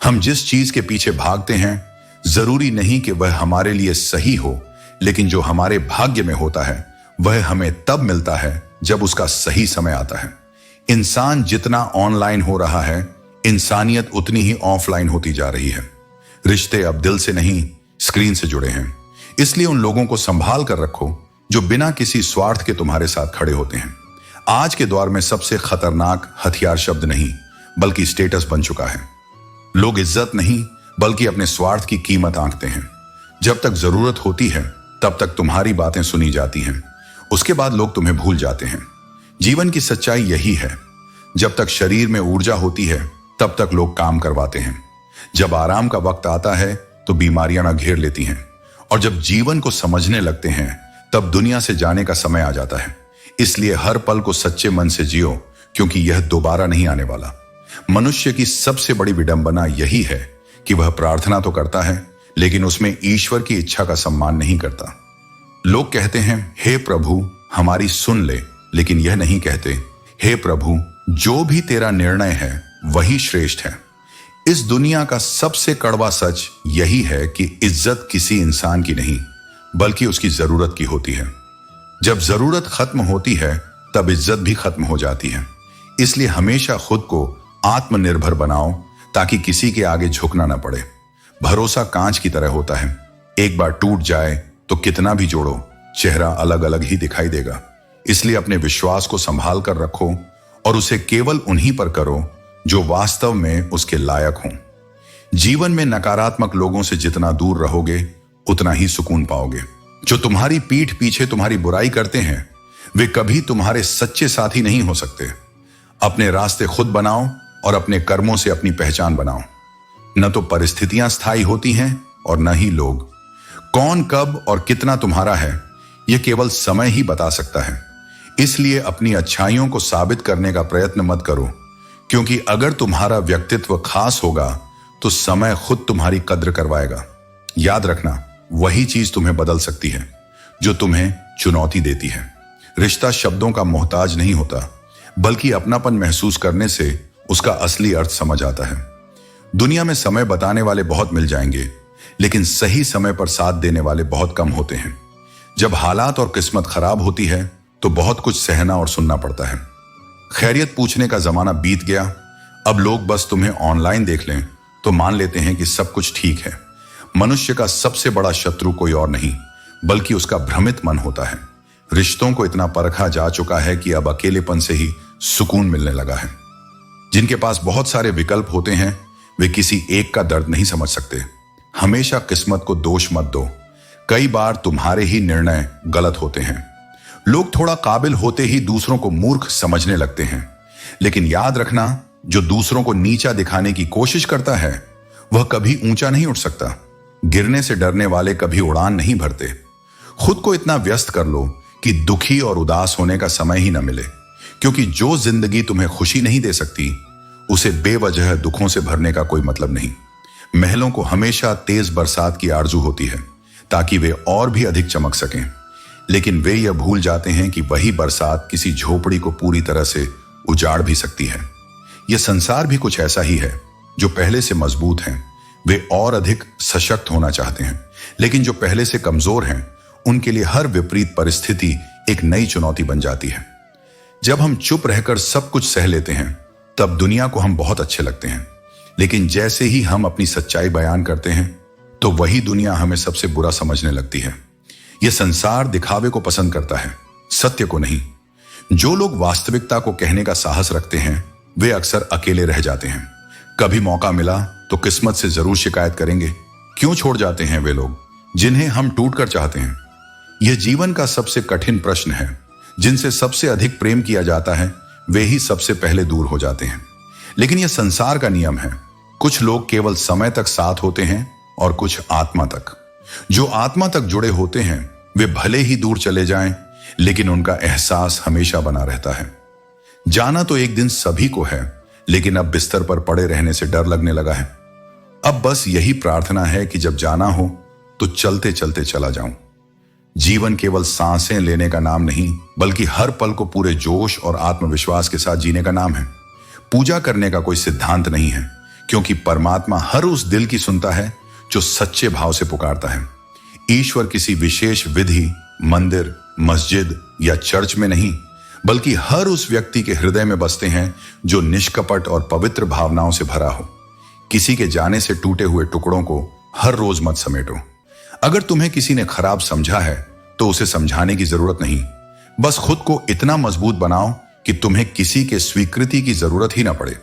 हम जिस चीज के पीछे भागते हैं जरूरी नहीं कि वह हमारे लिए सही हो, लेकिन जो हमारे भाग्य में होता है वह हमें तब मिलता है जब उसका सही समय आता है। इंसान जितना ऑनलाइन हो रहा है, इंसानियत उतनी ही ऑफलाइन होती जा रही है। रिश्ते अब दिल से नहीं स्क्रीन से जुड़े हैं, इसलिए उन लोगों को संभाल कर रखो जो बिना किसी स्वार्थ के तुम्हारे साथ खड़े होते हैं। आज के दौर में सबसे खतरनाक हथियार शब्द नहीं बल्कि स्टेटस बन चुका है। लोग इज्जत नहीं बल्कि अपने स्वार्थ की कीमत आंकते हैं। जब तक जरूरत होती है तब तक तुम्हारी बातें सुनी जाती हैं, उसके बाद लोग तुम्हें भूल जाते हैं। जीवन की सच्चाई यही है, जब तक शरीर में ऊर्जा होती है तब तक लोग काम करवाते हैं। जब आराम का वक्त आता है तो बीमारियां ना घेर लेती हैं, और जब जीवन को समझने लगते हैं तब दुनिया से जाने का समय आ जाता है। इसलिए हर पल को सच्चे मन से जियो, क्योंकि यह दोबारा नहीं आने वाला। मनुष्य की सबसे बड़ी विडंबना यही है कि वह प्रार्थना तो करता है, लेकिन उसमें ईश्वर की इच्छा का सम्मान नहीं करता। लोग कहते हैं, हे प्रभु हमारी सुन ले, लेकिन यह नहीं कहते, हे प्रभु जो भी तेरा निर्णय है वही श्रेष्ठ है। इस दुनिया का सबसे कड़वा सच यही है कि इज्जत किसी इंसान की नहीं, बल्कि उसकी जरूरत की होती है। जब जरूरत खत्म होती है तब इज्जत भी खत्म हो जाती है। इसलिए हमेशा खुद को आत्मनिर्भर बनाओ, ताकि किसी के आगे झुकना ना पड़े। भरोसा कांच की तरह होता है, एक बार टूट जाए तो कितना भी जोड़ो, चेहरा अलग अलग ही दिखाई देगा। इसलिए अपने विश्वास को संभाल कर रखो और उसे केवल उन्हीं पर करो जो वास्तव में उसके लायक हों। जीवन में नकारात्मक लोगों से जितना दूर रहोगे उतना ही सुकून पाओगे। जो तुम्हारी पीठ पीछे तुम्हारी बुराई करते हैं वे कभी तुम्हारे सच्चे साथी नहीं हो सकते। अपने रास्ते खुद बनाओ और अपने कर्मों से अपनी पहचान बनाओ। न तो परिस्थितियां स्थायी होती हैं और न ही लोग। कौन कब और कितना तुम्हारा है यह केवल समय ही बता सकता है। इसलिए अपनी अच्छाइयों को साबित करने का प्रयत्न मत करो, क्योंकि अगर तुम्हारा व्यक्तित्व खास होगा तो समय खुद तुम्हारी कद्र करवाएगा। याद रखना, वही चीज तुम्हें बदल सकती है जो तुम्हें चुनौती देती है। रिश्ता शब्दों का मोहताज नहीं होता, बल्कि अपनापन महसूस करने से उसका असली अर्थ समझ आता है। दुनिया में समय बताने वाले बहुत मिल जाएंगे, लेकिन सही समय पर साथ देने वाले बहुत कम होते हैं। जब हालात और किस्मत खराब होती है तो बहुत कुछ सहना और सुनना पड़ता है। खैरियत पूछने का जमाना बीत गया। अब लोग बस तुम्हें ऑनलाइन देख लें तो मान लेते हैं कि सब कुछ ठीक है। मनुष्य का सबसे बड़ा शत्रु कोई और नहीं, बल्कि उसका भ्रमित मन होता है। रिश्तों को इतना परखा जा चुका है कि अब अकेलेपन से ही सुकून मिलने लगा है। जिनके पास बहुत सारे विकल्प होते हैं वे किसी एक का दर्द नहीं समझ सकते। हमेशा किस्मत को दोष मत दो, कई बार तुम्हारे ही निर्णय गलत होते हैं। लोग थोड़ा काबिल होते ही दूसरों को मूर्ख समझने लगते हैं, लेकिन याद रखना, जो दूसरों को नीचा दिखाने की कोशिश करता है वह कभी ऊंचा नहीं उठ सकता। गिरने से डरने वाले कभी उड़ान नहीं भरते। खुद को इतना व्यस्त कर लो कि दुखी और उदास होने का समय ही न मिले, क्योंकि जो जिंदगी तुम्हें खुशी नहीं दे सकती उसे बेवजह दुखों से भरने का कोई मतलब नहीं। महलों को हमेशा तेज बरसात की आरजू होती है ताकि वे और भी अधिक चमक सकें, लेकिन वे यह भूल जाते हैं कि वही बरसात किसी झोपड़ी को पूरी तरह से उजाड़ भी सकती है। यह संसार भी कुछ ऐसा ही है। जो पहले से मजबूत हैं वे और अधिक सशक्त होना चाहते हैं, लेकिन जो पहले से कमजोर हैं उनके लिए हर विपरीत परिस्थिति एक नई चुनौती बन जाती है। जब हम चुप रहकर सब कुछ सह लेते हैं तब दुनिया को हम बहुत अच्छे लगते हैं, लेकिन जैसे ही हम अपनी सच्चाई बयान करते हैं तो वही दुनिया हमें सबसे बुरा समझने लगती है। यह संसार दिखावे को पसंद करता है, सत्य को नहीं। जो लोग वास्तविकता को कहने का साहस रखते हैं वे अक्सर अकेले रह जाते हैं। कभी मौका मिला तो किस्मत से जरूर शिकायत करेंगे। क्यों छोड़ जाते हैं वे लोग जिन्हें हम टूट कर चाहते हैं? यह जीवन का सबसे कठिन प्रश्न है। जिनसे सबसे अधिक प्रेम किया जाता है वे ही सबसे पहले दूर हो जाते हैं। लेकिन यह संसार का नियम है। कुछ लोग केवल समय तक साथ होते हैं और कुछ आत्मा तक। जो आत्मा तक जुड़े होते हैं वे भले ही दूर चले जाएं, लेकिन उनका एहसास हमेशा बना रहता है। जाना तो एक दिन सभी को है, लेकिन अब बिस्तर पर पड़े रहने से डर लगने लगा है। अब बस यही प्रार्थना है कि जब जाना हो तो चलते चलते चला जाऊं। जीवन केवल सांसें लेने का नाम नहीं, बल्कि हर पल को पूरे जोश और आत्मविश्वास के साथ जीने का नाम है। पूजा करने का कोई सिद्धांत नहीं है, क्योंकि परमात्मा हर उस दिल की सुनता है जो सच्चे भाव से पुकारता है। ईश्वर किसी विशेष विधि, मंदिर, मस्जिद या चर्च में नहीं, बल्कि हर उस व्यक्ति के हृदय में बसते हैं जो निष्कपट और पवित्र भावनाओं से भरा हो। किसी के जाने से टूटे हुए टुकड़ों को हर रोज मत समेटो। अगर तुम्हें किसी ने खराब समझा है तो उसे समझाने की जरूरत नहीं। बस खुद को इतना मजबूत बनाओ कि तुम्हें किसी के स्वीकृति की जरूरत ही ना पड़े।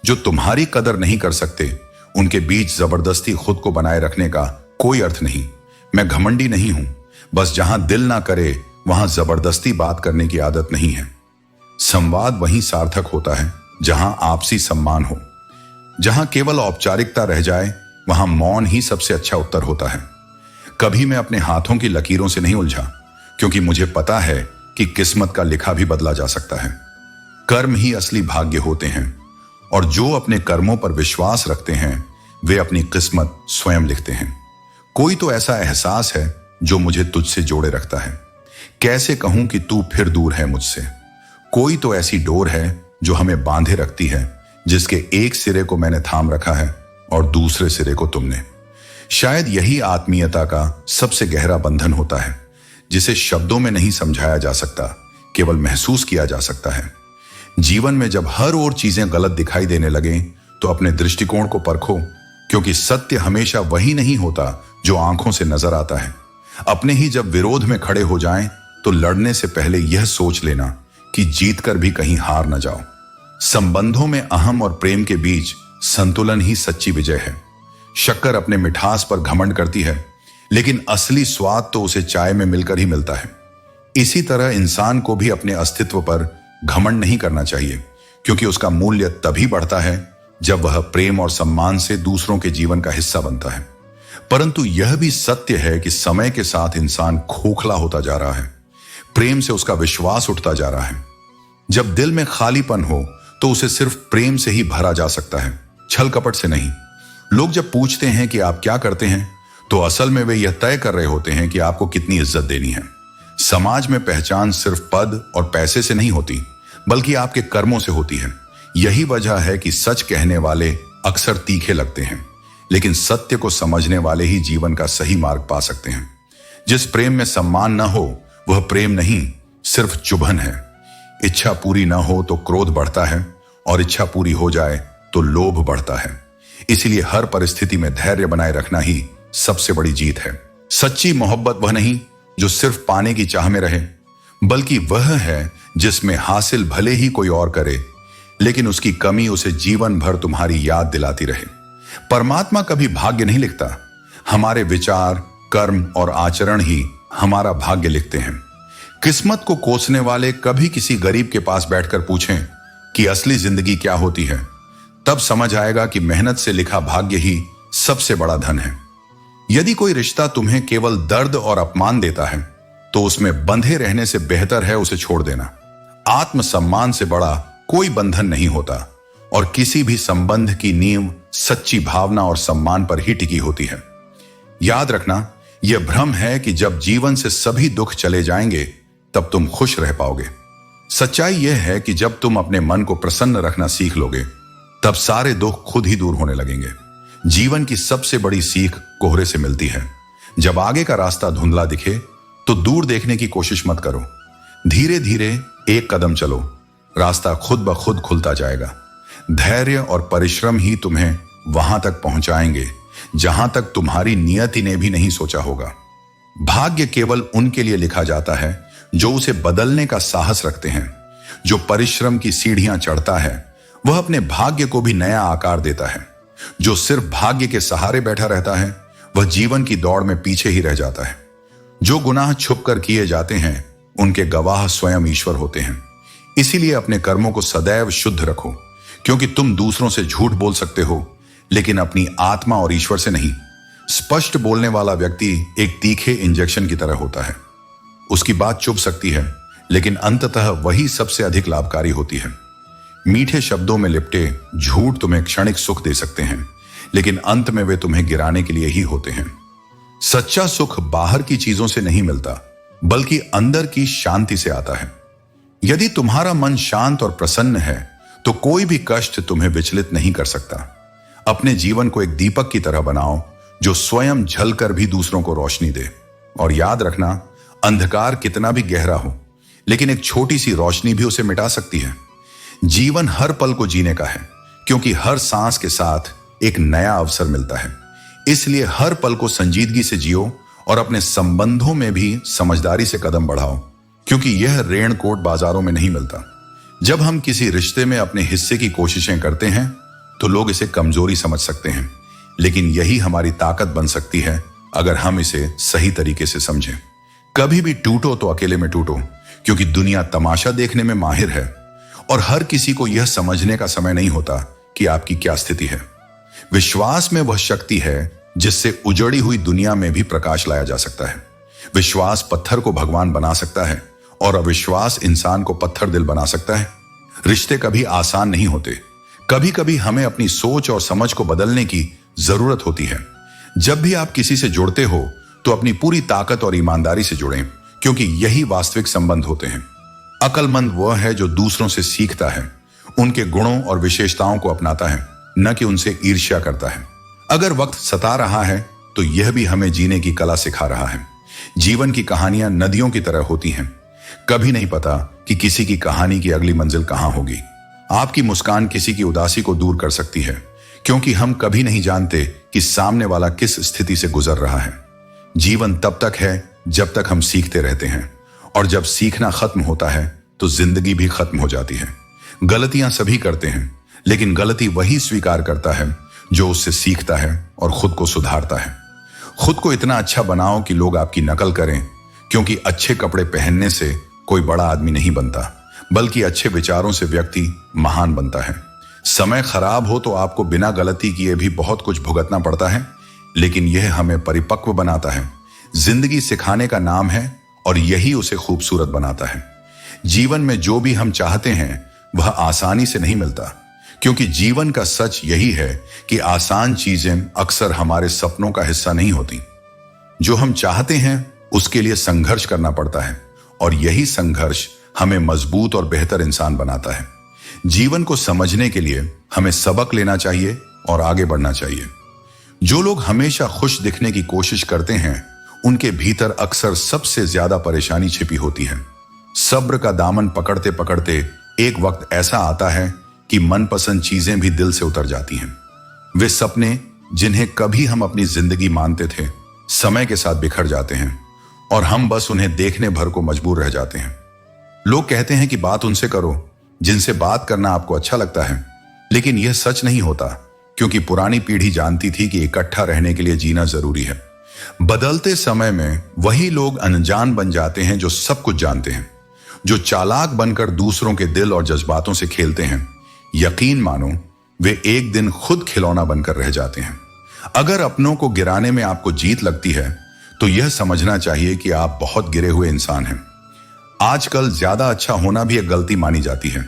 जो तुम्हारी कदर नहीं कर सकते उनके बीच जबरदस्ती खुद को बनाए रखने का कोई अर्थ नहीं। मैं घमंडी नहीं हूं, बस जहां दिल ना करे वहां जबरदस्ती बात करने की आदत नहीं है। संवाद वहीं सार्थक होता है जहां आपसी सम्मान हो। जहां केवल औपचारिकता रह जाए वहां मौन ही सबसे अच्छा उत्तर होता है। कभी मैं अपने हाथों की लकीरों से नहीं उलझा, क्योंकि मुझे पता है कि किस्मत का लिखा भी बदला जा सकता है। कर्म ही असली भाग्य होते हैं, और जो अपने कर्मों पर विश्वास रखते हैं वे अपनी किस्मत स्वयं लिखते हैं। कोई तो ऐसा एहसास है जो मुझे तुझसे जोड़े रखता है, कैसे कहूं कि तू फिर दूर है मुझसे। कोई तो ऐसी डोर है जो हमें बांधे रखती है, जिसके एक सिरे को मैंने थाम रखा है और दूसरे सिरे को तुमने। शायद यही आत्मीयता का सबसे गहरा बंधन होता है, जिसे शब्दों में नहीं समझाया जा सकता, केवल महसूस किया जा सकता है। जीवन में जब हर ओर चीजें गलत दिखाई देने लगे तो अपने दृष्टिकोण को परखो, क्योंकि सत्य हमेशा वही नहीं होता जो आंखों से नजर आता है। अपने ही जब विरोध में खड़े हो जाएं तो लड़ने से पहले यह सोच लेना कि जीतकर भी कहीं हार न जाओ। संबंधों में अहम और प्रेम के बीच संतुलन ही सच्ची विजय है। शक्कर अपने मिठास पर घमंड करती है, लेकिन असली स्वाद तो उसे चाय में मिलकर ही मिलता है। इसी तरह इंसान को भी अपने अस्तित्व पर घमंड नहीं करना चाहिए, क्योंकि उसका मूल्य तभी बढ़ता है जब वह प्रेम और सम्मान से दूसरों के जीवन का हिस्सा बनता है। परंतु यह भी सत्य है कि समय के साथ इंसान खोखला होता जा रहा है, प्रेम से उसका विश्वास उठता जा रहा है। जब दिल में खालीपन हो तो उसे सिर्फ प्रेम से ही भरा जा सकता है, छल कपट से नहीं। लोग जब पूछते हैं कि आप क्या करते हैं, तो असल में वे यह तय कर रहे होते हैं कि आपको कितनी इज्जत देनी है। समाज में पहचान सिर्फ पद और पैसे से नहीं होती, बल्कि आपके कर्मों से होती है। यही वजह है कि सच कहने वाले अक्सर तीखे लगते हैं, लेकिन सत्य को समझने वाले ही जीवन का सही मार्ग पा सकते हैं। जिस प्रेम में सम्मान न हो वह प्रेम नहीं, सिर्फ चुभन है। इच्छा पूरी न हो तो क्रोध बढ़ता है, और इच्छा पूरी हो जाए तो लोभ बढ़ता है। इसलिए हर परिस्थिति में धैर्य बनाए रखना ही सबसे बड़ी जीत है। सच्ची मोहब्बत वह नहीं जो सिर्फ पाने की चाह में रहे, बल्कि वह है जिसमें हासिल भले ही कोई और करे, लेकिन उसकी कमी उसे जीवन भर तुम्हारी याद दिलाती रहे। परमात्मा कभी भाग्य नहीं लिखता, हमारे विचार, कर्म और आचरण ही हमारा भाग्य लिखते हैं। किस्मत को कोसने वाले कभी किसी गरीब के पास बैठकर पूछें कि असली जिंदगी क्या होती है, तब समझ आएगा कि मेहनत से लिखा भाग्य ही सबसे बड़ा धन है। यदि कोई रिश्ता तुम्हें केवल दर्द और अपमान देता है, तो उसमें बंधे रहने से बेहतर है उसे छोड़ देना। आत्मसम्मान से बड़ा कोई बंधन नहीं होता, और किसी भी संबंध की नींव सच्ची भावना और सम्मान पर ही टिकी होती है। याद रखना, यह भ्रम है कि जब जीवन से सभी दुख चले जाएंगे तब तुम खुश रह पाओगे। सच्चाई यह है कि जब तुम अपने मन को प्रसन्न रखना सीख लोगे, तब सारे दुख खुद ही दूर होने लगेंगे। जीवन की सबसे बड़ी सीख कोहरे से मिलती है। जब आगे का रास्ता धुंधला दिखे तो दूर देखने की कोशिश मत करो, धीरे धीरे एक कदम चलो, रास्ता खुद ब खुद खुलता जाएगा। धैर्य और परिश्रम ही तुम्हें वहां तक पहुंचाएंगे जहां तक तुम्हारी नियति ने भी नहीं सोचा होगा। भाग्य केवल उनके लिए लिखा जाता है जो उसे बदलने का साहस रखते हैं। जो परिश्रम की सीढ़ियां चढ़ता है वह अपने भाग्य को भी नया आकार देता है। जो सिर्फ भाग्य के सहारे बैठा रहता है वह जीवन की दौड़ में पीछे ही रह जाता है। जो गुनाह छुपकर किए जाते हैं उनके गवाह स्वयं ईश्वर होते हैं। इसीलिए अपने कर्मों को सदैव शुद्ध रखो, क्योंकि तुम दूसरों से झूठ बोल सकते हो, लेकिन अपनी आत्मा और ईश्वर से नहीं। स्पष्ट बोलने वाला व्यक्ति एक तीखे इंजेक्शन की तरह होता है। उसकी बात चुभ सकती है, लेकिन अंततः वही सबसे अधिक लाभकारी होती है। मीठे शब्दों में लिपटे झूठ तुम्हें क्षणिक सुख दे सकते हैं, लेकिन अंत में वे तुम्हें गिराने के लिए ही होते हैं। सच्चा सुख बाहर की चीजों से नहीं मिलता, बल्कि अंदर की शांति से आता है। यदि तुम्हारा मन शांत और प्रसन्न है तो कोई भी कष्ट तुम्हें विचलित नहीं कर सकता। अपने जीवन को एक दीपक की तरह बनाओ जो स्वयं जलकर भी दूसरों को रोशनी दे। और याद रखना, अंधकार कितना भी गहरा हो, लेकिन एक छोटी सी रोशनी भी उसे मिटा सकती है। जीवन हर पल को जीने का है, क्योंकि हर सांस के साथ एक नया अवसर मिलता है। इसलिए हर पल को संजीदगी से जियो और अपने संबंधों में भी समझदारी से कदम बढ़ाओ, क्योंकि यह रेनकोट बाजारों में नहीं मिलता। जब हम किसी रिश्ते में अपने हिस्से की कोशिशें करते हैं तो लोग इसे कमजोरी समझ सकते हैं, लेकिन यही हमारी ताकत बन सकती है अगर हम इसे सही तरीके से समझें। कभी भी टूटो तो अकेले में टूटो, क्योंकि दुनिया तमाशा देखने में माहिर है और हर किसी को यह समझने का समय नहीं होता कि आपकी क्या स्थिति है। विश्वास में वह शक्ति है जिससे उजड़ी हुई दुनिया में भी प्रकाश लाया जा सकता है। विश्वास पत्थर को भगवान बना सकता है और अविश्वास इंसान को पत्थर दिल बना सकता है। रिश्ते कभी आसान नहीं होते। कभी कभी हमें अपनी सोच और समझ को बदलने की जरूरत होती है। जब भी आप किसी से जुड़ते हो तो अपनी पूरी ताकत और ईमानदारी से जुड़ें, क्योंकि यही वास्तविक संबंध होते हैं। अक्लमंद वह है जो दूसरों से सीखता है, उनके गुणों और विशेषताओं को अपनाता है, न कि उनसे ईर्ष्या करता है। अगर वक्त सता रहा है तो यह भी हमें जीने की कला सिखा रहा है। जीवन की कहानियां नदियों की तरह होती हैं। कभी नहीं पता कि किसी की कहानी की अगली मंजिल कहां होगी। आपकी मुस्कान किसी की उदासी को दूर कर सकती है, क्योंकि हम कभी नहीं जानते कि सामने वाला किस स्थिति से गुजर रहा है। जीवन तब तक है जब तक हम सीखते रहते हैं, और जब सीखना खत्म होता है तो जिंदगी भी खत्म हो जाती है। गलतियां सभी करते हैं, लेकिन गलती वही स्वीकार करता है जो उससे सीखता है और खुद को सुधारता है। खुद को इतना अच्छा बनाओ कि लोग आपकी नकल करें, क्योंकि अच्छे कपड़े पहनने से कोई बड़ा आदमी नहीं बनता, बल्कि अच्छे विचारों से व्यक्ति महान बनता है। समय खराब हो तो आपको बिना गलती किए भी बहुत कुछ भुगतना पड़ता है, लेकिन यह हमें परिपक्व बनाता है। जिंदगी सिखाने का नाम है और यही उसे खूबसूरत बनाता है। जीवन में जो भी हम चाहते हैं वह आसानी से नहीं मिलता, क्योंकि जीवन का सच यही है कि आसान चीजें अक्सर हमारे सपनों का हिस्सा नहीं होती। जो हम चाहते हैं उसके लिए संघर्ष करना पड़ता है, और यही संघर्ष हमें मजबूत और बेहतर इंसान बनाता है। जीवन को समझने के लिए हमें सबक लेना चाहिए और आगे बढ़ना चाहिए। जो लोग हमेशा खुश दिखने की कोशिश करते हैं उनके भीतर अक्सर सबसे ज्यादा परेशानी छिपी होती है। सब्र का दामन पकड़ते पकड़ते एक वक्त ऐसा आता है कि मनपसंद चीजें भी दिल से उतर जाती हैं। वे सपने जिन्हें कभी हम अपनी जिंदगी मानते थे, समय के साथ बिखर जाते हैं और हम बस उन्हें देखने भर को मजबूर रह जाते हैं। लोग कहते हैं कि बात उनसे करो जिनसे बात करना आपको अच्छा लगता है, लेकिन यह सच नहीं होता, क्योंकि पुरानी पीढ़ी जानती थी कि इकट्ठा रहने के लिए जीना जरूरी है। बदलते समय में वही लोग अनजान बन जाते हैं जो सब कुछ जानते हैं, जो चालाक बनकर दूसरों के दिल और जज्बातों से खेलते हैं। यकीन मानो वे एक दिन खुद खिलौना बनकर रह जाते हैं। अगर अपनों को गिराने में आपको जीत लगती है तो यह समझना चाहिए कि आप बहुत गिरे हुए इंसान हैं। आजकल ज्यादा अच्छा होना भी एक गलती मानी जाती है,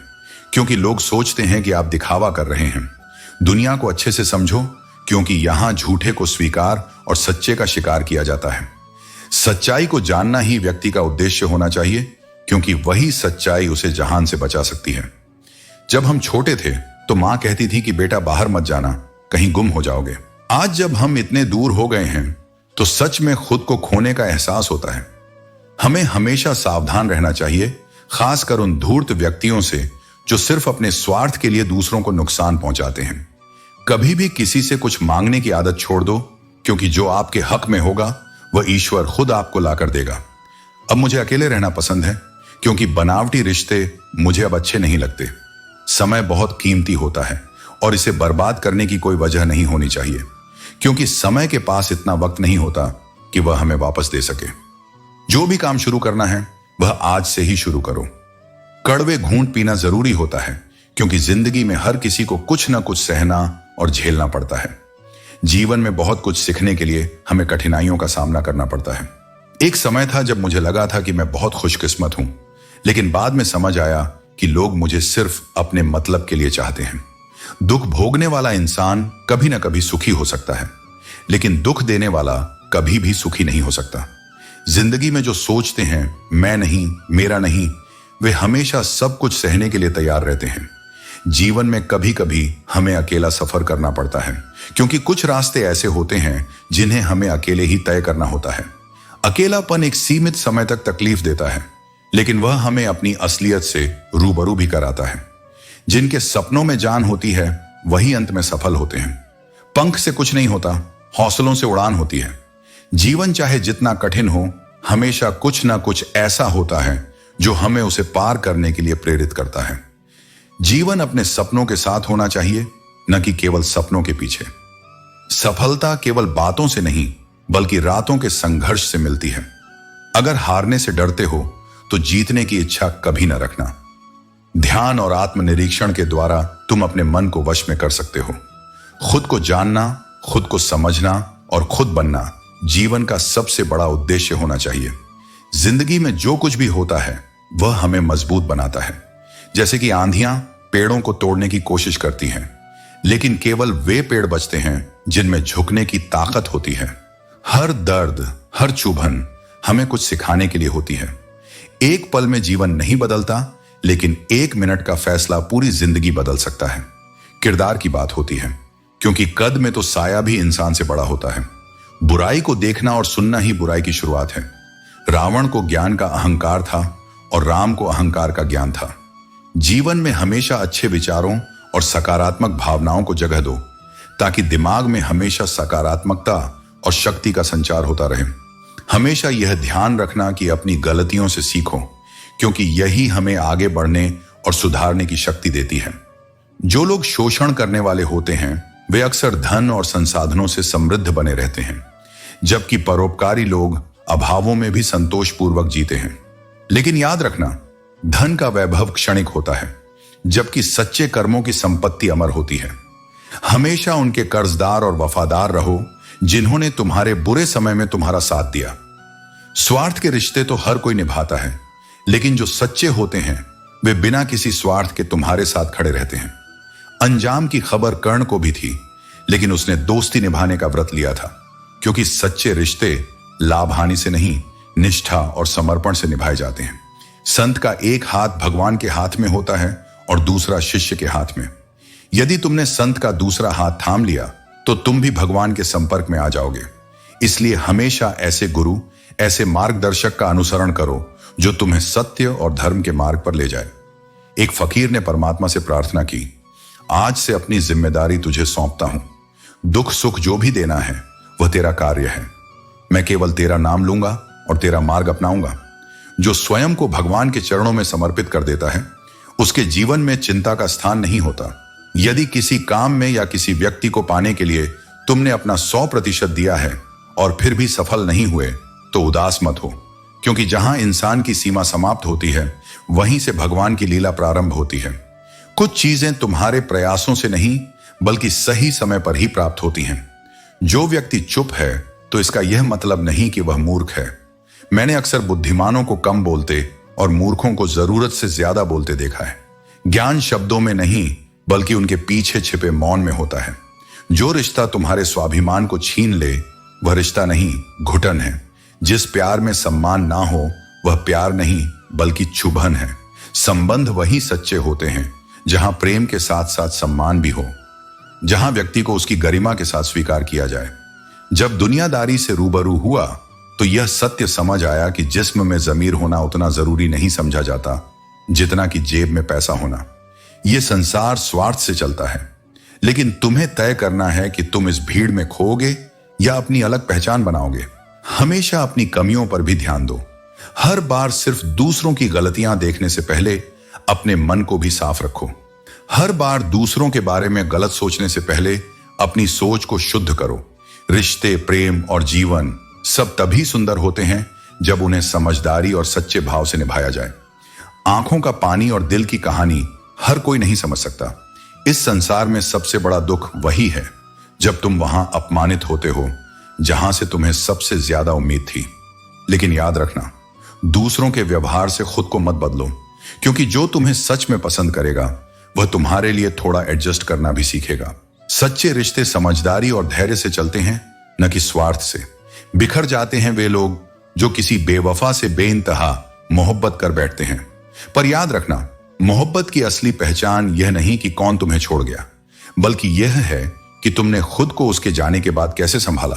क्योंकि लोग सोचते हैं कि आप दिखावा कर रहे हैं। दुनिया को अच्छे से समझो, क्योंकि यहां झूठे को स्वीकार और सच्चे का शिकार किया जाता है। सच्चाई को जानना ही व्यक्ति का उद्देश्य होना चाहिए, क्योंकि वही सच्चाई उसे जहान से बचा सकती है। जब हम छोटे थे तो मां कहती थी कि बेटा बाहर मत जाना, कहीं गुम हो जाओगे। आज जब हम इतने दूर हो गए हैं तो सच में खुद को खोने का एहसास होता है। हमें हमेशा सावधान रहना चाहिए, खासकर उन धूर्त व्यक्तियों से जो सिर्फ अपने स्वार्थ के लिए दूसरों को नुकसान पहुंचाते हैं। कभी भी किसी से कुछ मांगने की आदत छोड़ दो, क्योंकि जो आपके हक में होगा वह ईश्वर खुद आपको लाकर देगा। अब मुझे अकेले रहना पसंद है, क्योंकि बनावटी रिश्ते मुझे अब अच्छे नहीं लगते। समय बहुत कीमती होता है और इसे बर्बाद करने की कोई वजह नहीं होनी चाहिए, क्योंकि समय के पास इतना वक्त नहीं होता कि वह हमें वापस दे सके। जो भी काम शुरू करना है वह आज से ही शुरू करो। कड़वे घूंट पीना जरूरी होता है, क्योंकि जिंदगी में हर किसी को कुछ ना कुछ सहना और झेलना पड़ता है। जीवन में बहुत कुछ सीखने के लिए हमें कठिनाइयों का सामना करना पड़ता है। एक समय था जब मुझे लगा था कि मैं बहुत खुशकिस्मत हूं, लेकिन बाद में समझ आया कि लोग मुझे सिर्फ अपने मतलब के लिए चाहते हैं। दुख भोगने वाला इंसान कभी ना कभी सुखी हो सकता है, लेकिन दुख देने वाला कभी भी सुखी नहीं हो सकता। जिंदगी में जो सोचते हैं मैं नहीं, मेरा नहीं, वे हमेशा सब कुछ सहने के लिए तैयार रहते हैं। जीवन में कभी कभी हमें अकेला सफर करना पड़ता है, क्योंकि कुछ रास्ते ऐसे होते हैं जिन्हें हमें अकेले ही तय करना होता है। अकेलापन एक सीमित समय तक तकलीफ देता है, लेकिन वह हमें अपनी असलियत से रूबरू भी कराता है। जिनके सपनों में जान होती है वही अंत में सफल होते हैं। पंख से कुछ नहीं होता, हौसलों से उड़ान होती है। जीवन चाहे जितना कठिन हो, हमेशा कुछ ना कुछ ऐसा होता है जो हमें उसे पार करने के लिए प्रेरित करता है। जीवन अपने सपनों के साथ होना चाहिए, न कि केवल सपनों के पीछे। सफलता केवल बातों से नहीं, बल्कि रातों के संघर्ष से मिलती है। अगर हारने से डरते हो तो जीतने की इच्छा कभी न रखना। ध्यान और आत्मनिरीक्षण के द्वारा तुम अपने मन को वश में कर सकते हो। खुद को जानना, खुद को समझना और खुद बनना जीवन का सबसे बड़ा उद्देश्य होना चाहिए। जिंदगी में जो कुछ भी होता है वह हमें मजबूत बनाता है। जैसे कि आंधियां पेड़ों को तोड़ने की कोशिश करती हैं, लेकिन केवल वे पेड़ बचते हैं जिनमें झुकने की ताकत होती है। हर दर्द, हर चुभन हमें कुछ सिखाने के लिए होती है। एक पल में जीवन नहीं बदलता, लेकिन 1 मिनट का फैसला पूरी जिंदगी बदल सकता है। किरदार की बात होती है, क्योंकि कद में तो साया भी इंसान से बड़ा होता है। बुराई को देखना और सुनना ही बुराई की शुरुआत है। रावण को ज्ञान का अहंकार था और राम को अहंकार का ज्ञान था। जीवन में हमेशा अच्छे विचारों और सकारात्मक भावनाओं को जगह दो, ताकि दिमाग में हमेशा सकारात्मकता और शक्ति का संचार होता रहे। हमेशा यह ध्यान रखना कि अपनी गलतियों से सीखो, क्योंकि यही हमें आगे बढ़ने और सुधारने की शक्ति देती है। जो लोग शोषण करने वाले होते हैं वे अक्सर धन और संसाधनों से समृद्ध बने रहते हैं, जबकि परोपकारी लोग अभावों में भी संतोषपूर्वक जीते हैं। लेकिन याद रखना, धन का वैभव क्षणिक होता है, जबकि सच्चे कर्मों की संपत्ति अमर होती है। हमेशा उनके कर्जदार और वफादार रहो जिन्होंने तुम्हारे बुरे समय में तुम्हारा साथ दिया। स्वार्थ के रिश्ते तो हर कोई निभाता है, लेकिन जो सच्चे होते हैं वे बिना किसी स्वार्थ के तुम्हारे साथ खड़े रहते हैं। अंजाम की खबर कर्ण को भी थी, लेकिन उसने दोस्ती निभाने का व्रत लिया था, क्योंकि सच्चे रिश्ते लाभ हानि से नहीं, निष्ठा और समर्पण से निभाए जाते हैं। संत का एक हाथ भगवान के हाथ में होता है और दूसरा शिष्य के हाथ में। यदि तुमने संत का दूसरा हाथ थाम लिया तो तुम भी भगवान के संपर्क में आ जाओगे। इसलिए हमेशा ऐसे गुरु, ऐसे मार्गदर्शक का अनुसरण करो जो तुम्हें सत्य और धर्म के मार्ग पर ले जाए। एक फकीर ने परमात्मा से प्रार्थना की, आज से अपनी जिम्मेदारी तुझे सौंपता हूं। दुख सुख जो भी देना है वह तेरा कार्य है। मैं केवल तेरा नाम लूंगा और तेरा मार्ग अपनाऊंगा। जो स्वयं को भगवान के चरणों में समर्पित कर देता है उसके जीवन में चिंता का स्थान नहीं होता। यदि किसी काम में या किसी व्यक्ति को पाने के लिए तुमने अपना 100% दिया है और फिर भी सफल नहीं हुए तो उदास मत हो, क्योंकि जहां इंसान की सीमा समाप्त होती है वहीं से भगवान की लीला प्रारंभ होती है। कुछ चीजें तुम्हारे प्रयासों से नहीं बल्कि सही समय पर ही प्राप्त होती हैं। जो व्यक्ति चुप है तो इसका यह मतलब नहीं कि वह मूर्ख है। मैंने अक्सर बुद्धिमानों को कम बोलते और मूर्खों को जरूरत से ज्यादा बोलते देखा है। ज्ञान शब्दों में नहीं बल्कि उनके पीछे छिपे मौन में होता है। जो रिश्ता तुम्हारे स्वाभिमान को छीन ले वह रिश्ता नहीं, घुटन है। जिस प्यार में सम्मान ना हो वह प्यार नहीं बल्कि चुभन है। संबंध वही सच्चे होते हैं जहां प्रेम के साथ साथ सम्मान भी हो, जहां व्यक्ति को उसकी गरिमा के साथ स्वीकार किया जाए। जब दुनियादारी से रूबरू हुआ तो यह सत्य समझ आया कि जिस्म में जमीर होना उतना जरूरी नहीं समझा जाता जितना कि जेब में पैसा होना। यह संसार स्वार्थ से चलता है, लेकिन तुम्हें तय करना है कि तुम इस भीड़ में खोओगे या अपनी अलग पहचान बनाओगे। हमेशा अपनी कमियों पर भी ध्यान दो। हर बार सिर्फ दूसरों की गलतियां देखने से पहले अपने मन को भी साफ रखो। हर बार दूसरों के बारे में गलत सोचने से पहले अपनी सोच को शुद्ध करो। रिश्ते, प्रेम और जीवन सब तभी सुंदर होते हैं जब उन्हें समझदारी और सच्चे भाव से निभाया जाए। आंखों का पानी और दिल की कहानी हर कोई नहीं समझ सकता। इस संसार में सबसे बड़ा दुख वही है जब तुम वहां अपमानित होते हो जहां से तुम्हें सबसे ज्यादा उम्मीद थी। लेकिन याद रखना, दूसरों के व्यवहार से खुद को मत बदलो, क्योंकि जो तुम्हें सच में पसंद करेगा वह तुम्हारे लिए थोड़ा एडजस्ट करना भी सीखेगा। सच्चे रिश्ते समझदारी और धैर्य से चलते हैं, न कि स्वार्थ से। बिखर जाते हैं वे लोग जो किसी बेवफा से बेइंतहा मोहब्बत कर बैठते हैं। पर याद रखना, मोहब्बत की असली पहचान यह नहीं कि कौन तुम्हें छोड़ गया, बल्कि यह है कि तुमने खुद को उसके जाने के बाद कैसे संभाला।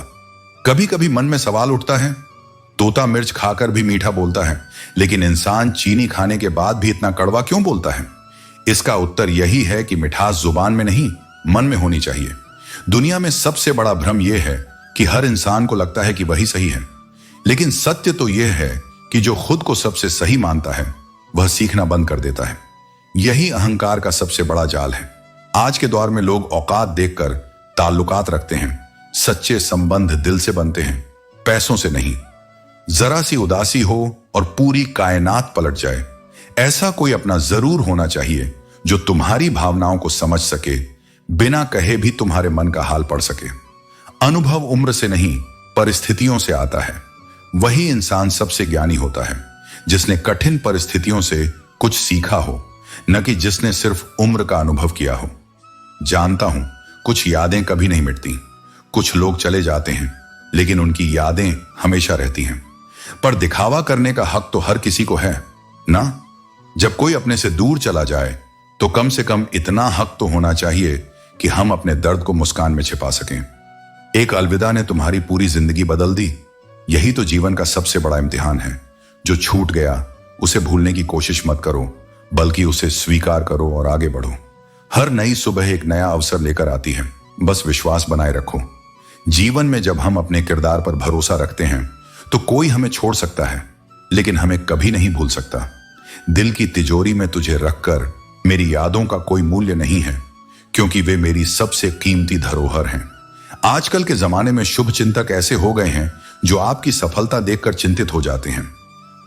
कभी कभी मन में सवाल उठता है, तोता मिर्च खाकर भी मीठा बोलता है, लेकिन इंसान चीनी खाने के बाद भी इतना कड़वा क्यों बोलता है? इसका उत्तर यही है कि मिठास जुबान में नहीं, मन में होनी चाहिए। दुनिया में सबसे बड़ा भ्रम यह है कि हर इंसान को लगता है कि वही सही है, लेकिन सत्य तो यह है कि जो खुद को सबसे सही मानता है वह सीखना बंद कर देता है। यही अहंकार का सबसे बड़ा जाल है। आज के दौर में लोग औकात देखकर ताल्लुकात रखते हैं। सच्चे संबंध दिल से बनते हैं, पैसों से नहीं। जरा सी उदासी हो और पूरी कायनात पलट जाए, ऐसा कोई अपना जरूर होना चाहिए जो तुम्हारी भावनाओं को समझ सके, बिना कहे भी तुम्हारे मन का हाल पड़ सके। अनुभव उम्र से नहीं, परिस्थितियों से आता है। वही इंसान सबसे ज्ञानी होता है जिसने कठिन परिस्थितियों से कुछ सीखा हो, न कि जिसने सिर्फ उम्र का अनुभव किया हो। जानता हूं, कुछ यादें कभी नहीं मिटती। कुछ लोग चले जाते हैं, लेकिन उनकी यादें हमेशा रहती हैं। पर दिखावा करने का हक तो हर किसी को है ना। जब कोई अपने से दूर चला जाए तो कम से कम इतना हक तो होना चाहिए कि हम अपने दर्द को मुस्कान में छिपा सकें। एक अलविदा ने तुम्हारी पूरी जिंदगी बदल दी। यही तो जीवन का सबसे बड़ा इम्तिहान है। जो छूट गया उसे भूलने की कोशिश मत करो, बल्कि उसे स्वीकार करो और आगे बढ़ो। हर नई सुबह एक नया अवसर लेकर आती है, बस विश्वास बनाए रखो। जीवन में जब हम अपने किरदार पर भरोसा रखते हैं तो कोई हमें छोड़ सकता है, लेकिन हमें कभी नहीं भूल सकता। दिल की तिजोरी में तुझे रखकर मेरी यादों का कोई मूल्य नहीं है, क्योंकि वे मेरी सबसे कीमती धरोहर हैं। आजकल के जमाने में शुभ चिंतक ऐसे हो गए हैं जो आपकी सफलता देखकर चिंतित हो जाते हैं।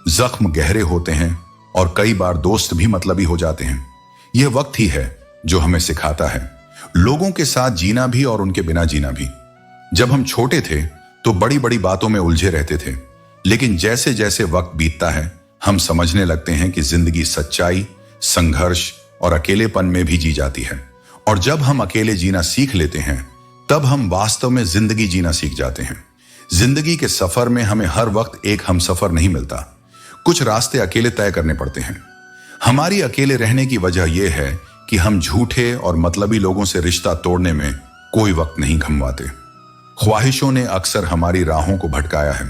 जख्म गहरे होते हैं और कई बार दोस्त भी मतलबी हो जाते हैं। यह वक्त ही है जो हमें सिखाता है लोगों के साथ जीना भी और उनके बिना जीना भी। जब हम छोटे थे तो बड़ी बड़ी बातों में उलझे रहते थे, लेकिन जैसे जैसे वक्त बीतता है हम समझने लगते हैं कि जिंदगी सच्चाई, संघर्ष और अकेलेपन में भी जी जाती है। और जब हम अकेले जीना सीख लेते हैं तब हम वास्तव में जिंदगी जीना सीख जाते हैं। जिंदगी के सफर में हमें हर वक्त एक हमसफर नहीं मिलता। कुछ रास्ते अकेले तय करने पड़ते हैं। हमारी अकेले रहने की वजह यह है कि हम झूठे और मतलबी लोगों से रिश्ता तोड़ने में कोई वक्त नहीं गंवाते। ख्वाहिशों ने अक्सर हमारी राहों को भटकाया है,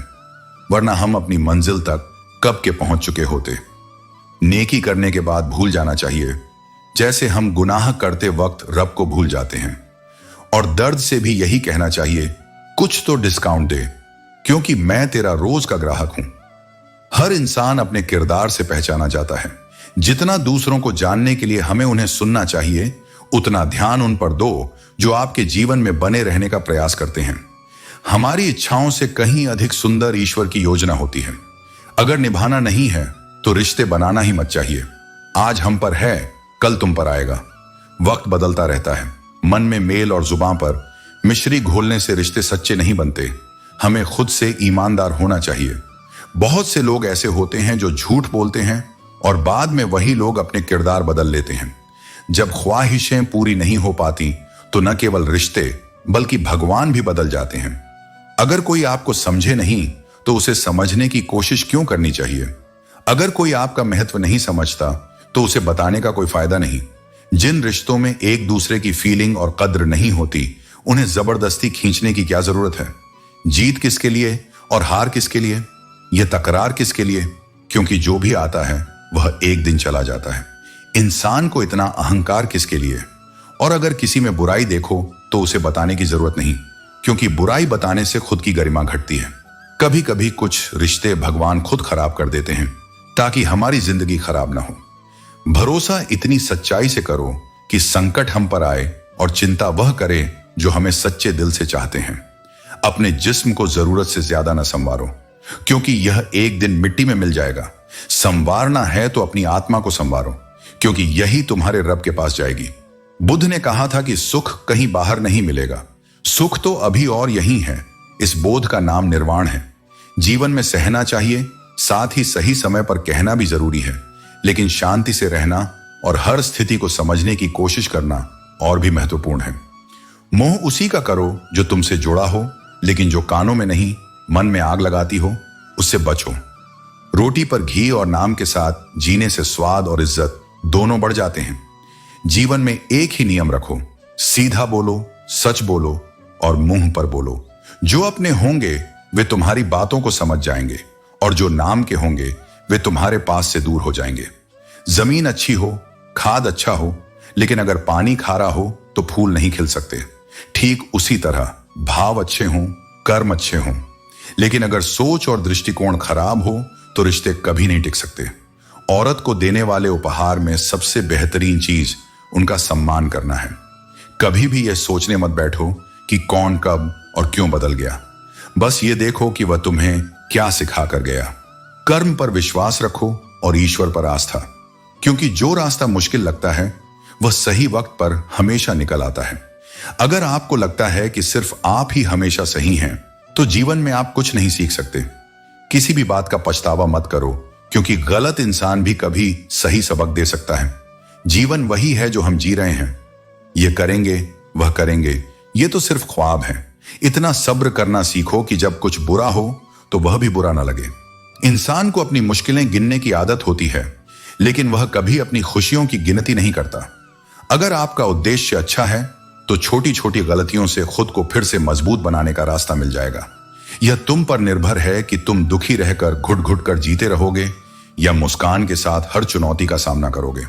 वरना हम अपनी मंजिल तक कब के पहुंच चुके होते। नेकी करने के बाद भूल जाना चाहिए, जैसे हम गुनाह करते वक्त रब को भूल जाते हैं। और दर्द से भी यही कहना चाहिए, कुछ तो डिस्काउंट दे, क्योंकि मैं तेरा रोज का ग्राहक हूं। हर इंसान अपने किरदार से पहचाना जाता है। जितना दूसरों को जानने के लिए हमें उन्हें सुनना चाहिए, उतना ध्यान उन पर दो जो आपके जीवन में बने रहने का प्रयास करते हैं। हमारी इच्छाओं से कहीं अधिक सुंदर ईश्वर की योजना होती है। अगर निभाना नहीं है तो रिश्ते बनाना ही मत चाहिए। आज हम पर है, कल तुम पर आएगा। वक्त बदलता रहता है। मन में मेल और जुबान पर मिश्री घोलने से रिश्ते सच्चे नहीं बनते। हमें खुद से ईमानदार होना चाहिए। बहुत से लोग ऐसे होते हैं जो झूठ बोलते हैं और बाद में वही लोग अपने किरदार बदल लेते हैं। जब ख्वाहिशें पूरी नहीं हो पाती तो न केवल रिश्ते बल्कि भगवान भी बदल जाते हैं। अगर कोई आपको समझे नहीं तो उसे समझने की कोशिश क्यों करनी चाहिए। अगर कोई आपका महत्व नहीं समझता तो उसे बताने का कोई फायदा नहीं। जिन रिश्तों में एक दूसरे की फीलिंग और कद्र नहीं होती, उन्हें जबरदस्ती खींचने की क्या जरूरत है। जीत किसके लिए और हार किसके लिए, यह तकरार किसके लिए, क्योंकि जो भी आता है वह एक दिन चला जाता है। इंसान को इतना अहंकार किसके लिए। और अगर किसी में बुराई देखो तो उसे बताने की जरूरत नहीं, क्योंकि बुराई बताने से खुद की गरिमा घटती है। कभी कभी कुछ रिश्ते भगवान खुद खराब कर देते हैं ताकि हमारी जिंदगी खराब ना हो। भरोसा इतनी सच्चाई से करो कि संकट हम पर आए और चिंता वह करे जो हमें सच्चे दिल से चाहते हैं। अपने जिस्म को जरूरत से ज्यादा न संवारो, क्योंकि यह एक दिन मिट्टी में मिल जाएगा। संवारना है तो अपनी आत्मा को संवारो, क्योंकि यही तुम्हारे रब के पास जाएगी। बुद्ध ने कहा था कि सुख कहीं बाहर नहीं मिलेगा, सुख तो अभी और यही है। इस बोध का नाम निर्वाण है। जीवन में सहना चाहिए, साथ ही सही समय पर कहना भी जरूरी है, लेकिन शांति से रहना और हर स्थिति को समझने की कोशिश करना और भी महत्वपूर्ण है। मोह उसी का करो जो तुमसे जुड़ा हो, लेकिन जो कानों में नहीं मन में आग लगाती हो उससे बचो। रोटी पर घी और नाम के साथ जीने से स्वाद और इज्जत दोनों बढ़ जाते हैं। जीवन में एक ही नियम रखो, सीधा बोलो, सच बोलो और मुंह पर बोलो। जो अपने होंगे वे तुम्हारी बातों को समझ जाएंगे और जो नाम के होंगे वे तुम्हारे पास से दूर हो जाएंगे। जमीन अच्छी हो, खाद अच्छा हो, लेकिन अगर पानी खारा हो तो फूल नहीं खिल सकते। ठीक उसी तरह भाव अच्छे हों, कर्म अच्छे हों, लेकिन अगर सोच और दृष्टिकोण खराब हो तो रिश्ते कभी नहीं टिक सकते। औरत को देने वाले उपहार में सबसे बेहतरीन चीज उनका सम्मान करना है। कभी भी यह सोचने मत बैठो कि कौन कब और क्यों बदल गया। बस ये देखो कि वह तुम्हें क्या सिखा कर गया। कर्म पर विश्वास रखो और ईश्वर पर आस्था, क्योंकि जो रास्ता मुश्किल लगता है वह सही वक्त पर हमेशा निकल आता है। अगर आपको लगता है कि सिर्फ आप ही हमेशा सही हैं, तो जीवन में आप कुछ नहीं सीख सकते। किसी भी बात का पछतावा मत करो, क्योंकि गलत इंसान भी कभी सही सबक दे सकता है। जीवन वही है जो हम जी रहे हैं। ये करेंगे, वह करेंगे, ये तो सिर्फ ख्वाब है। इतना सब्र करना सीखो कि जब कुछ बुरा हो तो वह भी बुरा ना लगे। इंसान को अपनी मुश्किलें गिनने की आदत होती है, लेकिन वह कभी अपनी खुशियों की गिनती नहीं करता। अगर आपका उद्देश्य अच्छा है तो छोटी छोटी गलतियों से खुद को फिर से मजबूत बनाने का रास्ता मिल जाएगा। यह तुम पर निर्भर है कि तुम दुखी रहकर घुट घुट कर जीते रहोगे या मुस्कान के साथ हर चुनौती का सामना करोगे।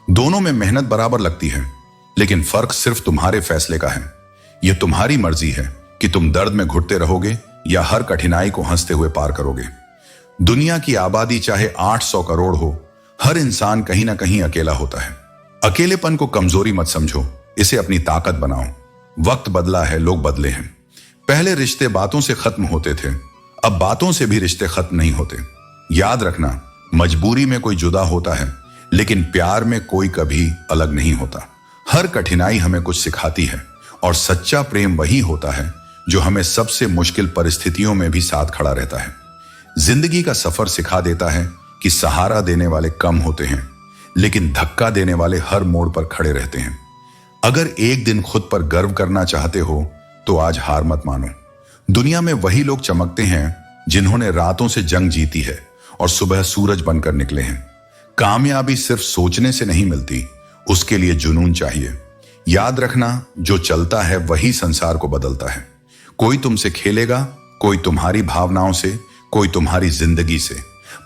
दोनों में मेहनत बराबर लगती है, लेकिन फर्क सिर्फ तुम्हारे फैसले का है। यह तुम्हारी मर्जी है कि तुम दर्द में घुटते रहोगे या हर कठिनाई को हंसते हुए पार करोगे। दुनिया की आबादी चाहे 800 करोड़ हो, हर इंसान कहीं ना कहीं अकेला होता है। अकेलेपन को कमजोरी मत समझो, इसे अपनी ताकत बनाओ। वक्त बदला है, लोग बदले हैं। पहले रिश्ते बातों से खत्म होते थे, अब बातों से भी रिश्ते खत्म नहीं होते। याद रखना, मजबूरी में कोई जुदा होता है, लेकिन प्यार में कोई कभी अलग नहीं होता। हर कठिनाई हमें कुछ सिखाती है, और सच्चा प्रेम वही होता है जो हमें सबसे मुश्किल परिस्थितियों में भी साथ खड़ा रहता है। जिंदगी का सफर सिखा देता है कि सहारा देने वाले कम होते हैं, लेकिन धक्का देने वाले हर मोड़ पर खड़े रहते हैं। अगर एक दिन खुद पर गर्व करना चाहते हो तो आज हार मत मानो। दुनिया में वही लोग चमकते हैं जिन्होंने रातों से जंग जीती है और सुबह सूरज बनकर निकले हैं। कामयाबी सिर्फ सोचने से नहीं मिलती, उसके लिए जुनून चाहिए। याद रखना, जो चलता है वही संसार को बदलता है। कोई तुमसे खेलेगा, कोई तुम्हारी भावनाओं से, कोई तुम्हारी जिंदगी से,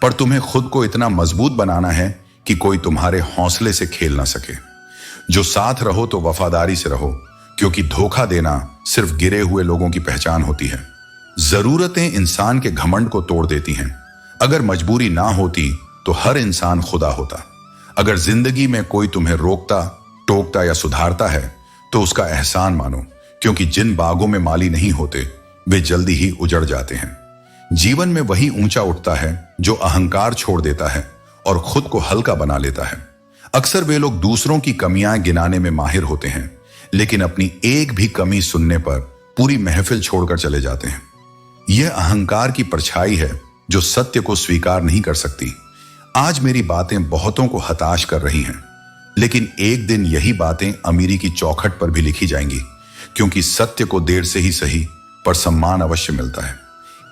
पर तुम्हें खुद को इतना मजबूत बनाना है कि कोई तुम्हारे हौसले से खेल ना सके। जो साथ रहो तो वफादारी से रहो, क्योंकि धोखा देना सिर्फ गिरे हुए लोगों की पहचान होती है। जरूरतें इंसान के घमंड को तोड़ देती हैं। अगर मजबूरी ना होती तो हर इंसान खुदा होता। अगर जिंदगी में कोई तुम्हें रोकता, टोकता या सुधारता है तो उसका एहसान मानो, क्योंकि जिन बागों में माली नहीं होते वे जल्दी ही उजड़ जाते हैं। जीवन में वही ऊंचा उठता है जो अहंकार छोड़ देता है और खुद को हल्का बना लेता है। अक्सर वे लोग दूसरों की कमियां गिनाने में माहिर होते हैं, लेकिन अपनी एक भी कमी सुनने पर पूरी महफिल छोड़कर चले जाते हैं। यह अहंकार की परछाई है जो सत्य को स्वीकार नहीं कर सकती। आज मेरी बातें बहुतों को हताश कर रही हैं, लेकिन एक दिन यही बातें अमीरी की चौखट पर भी लिखी जाएंगी, क्योंकि सत्य को देर से ही सही पर सम्मान अवश्य मिलता है।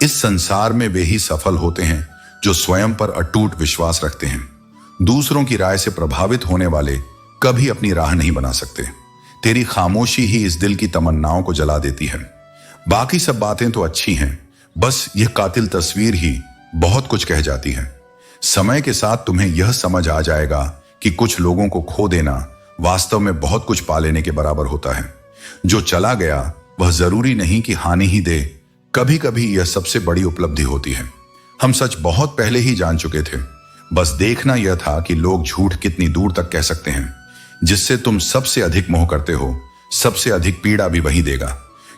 इस संसार में वे ही सफल होते हैं जो स्वयं पर अटूट विश्वास रखते हैं। दूसरों की राय से प्रभावित होने वाले कभी अपनी राह नहीं बना सकते। तेरी खामोशी ही इस दिल की तमन्नाओं को जला देती है। बाकी सब बातें तो अच्छी हैं, बस यह कातिल तस्वीर ही बहुत कुछ कह जाती है। समय के साथ तुम्हें यह समझ आ जाएगा कि कुछ लोगों को खो देना वास्तव में बहुत कुछ पा लेने के बराबर होता है। जो चला गया वह जरूरी नहीं कि हानि ही दे, कभी कभी यह सबसे बड़ी उपलब्धि होती है। हम सच बहुत पहले ही जान चुके थे, बस देखना यह था कि लोग झूठ कितनी दूर तक कह सकते हैं। जिससे तुम सबसे अधिक मोह करते हो, सबसे अधिक पीड़ा भी वही देगा,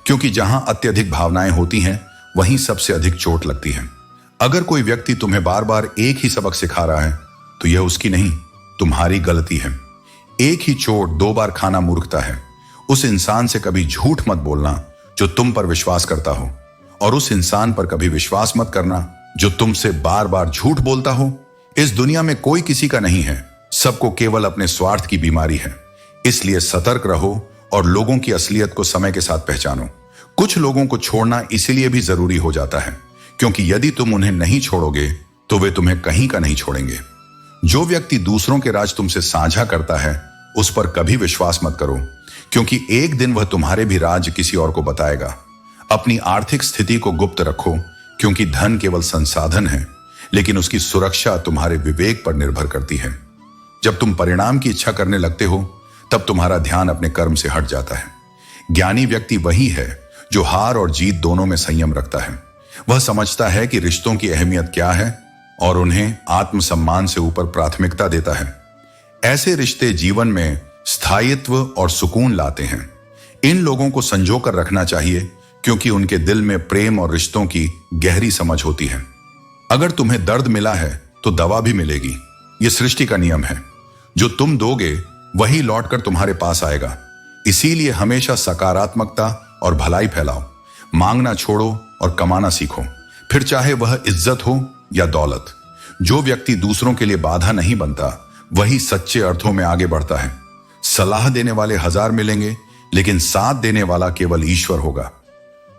क्योंकि जहां अत्यधिक भावनाएं होती हैं वहीं सबसे अधिक चोट लगती है। अगर कोई व्यक्ति तुम्हें बार बार एक ही सबक सिखा रहा है तो यह उसकी नहीं, तुम्हारी गलती है। एक ही चोट 2 बार खाना मूर्खता है। उस इंसान से कभी झूठ मत बोलना जो तुम पर विश्वास करता हो, और उस इंसान पर कभी विश्वास मत करना जो तुमसे बार बार झूठ बोलता हो। इस दुनिया में कोई किसी का नहीं है, सबको केवल अपने स्वार्थ की बीमारी है। इसलिए सतर्क रहो और लोगों की असलियत को समय के साथ पहचानो। कुछ लोगों को छोड़ना इसीलिए भी जरूरी हो जाता है, क्योंकि यदि तुम उन्हें नहीं छोड़ोगे तो वे तुम्हें कहीं का नहीं छोड़ेंगे। जो व्यक्ति दूसरों के राज तुमसे साझा करता है उस पर कभी विश्वास मत करो, क्योंकि एक दिन वह तुम्हारे भी राज किसी और को बताएगा। अपनी आर्थिक स्थिति को गुप्त रखो, क्योंकि धन केवल संसाधन है, लेकिन उसकी सुरक्षा तुम्हारे विवेक पर निर्भर करती है। जब तुम परिणाम की इच्छा करने लगते हो तब तुम्हारा ध्यान अपने कर्म से हट जाता है। ज्ञानी व्यक्ति वही है जो हार और जीत दोनों में संयम रखता है। वह समझता है कि रिश्तों की अहमियत क्या है और उन्हें आत्मसम्मान से ऊपर प्राथमिकता देता है। ऐसे रिश्ते जीवन में स्थायित्व और सुकून लाते हैं। इन लोगों को संजोकर रखना चाहिए, क्योंकि उनके दिल में प्रेम और रिश्तों की गहरी समझ होती है। अगर तुम्हें दर्द मिला है तो दवा भी मिलेगी, यह सृष्टि का नियम है। जो तुम दोगे वही लौटकर तुम्हारे पास आएगा। इसीलिए हमेशा सकारात्मकता और भलाई फैलाओ। मांगना छोड़ो और कमाना सीखो, फिर चाहे वह इज्जत हो या दौलत। जो व्यक्ति दूसरों के लिए बाधा नहीं बनता, वही सच्चे अर्थों में आगे बढ़ता है। सलाह देने वाले 1000 मिलेंगे, लेकिन साथ देने वाला केवल ईश्वर होगा।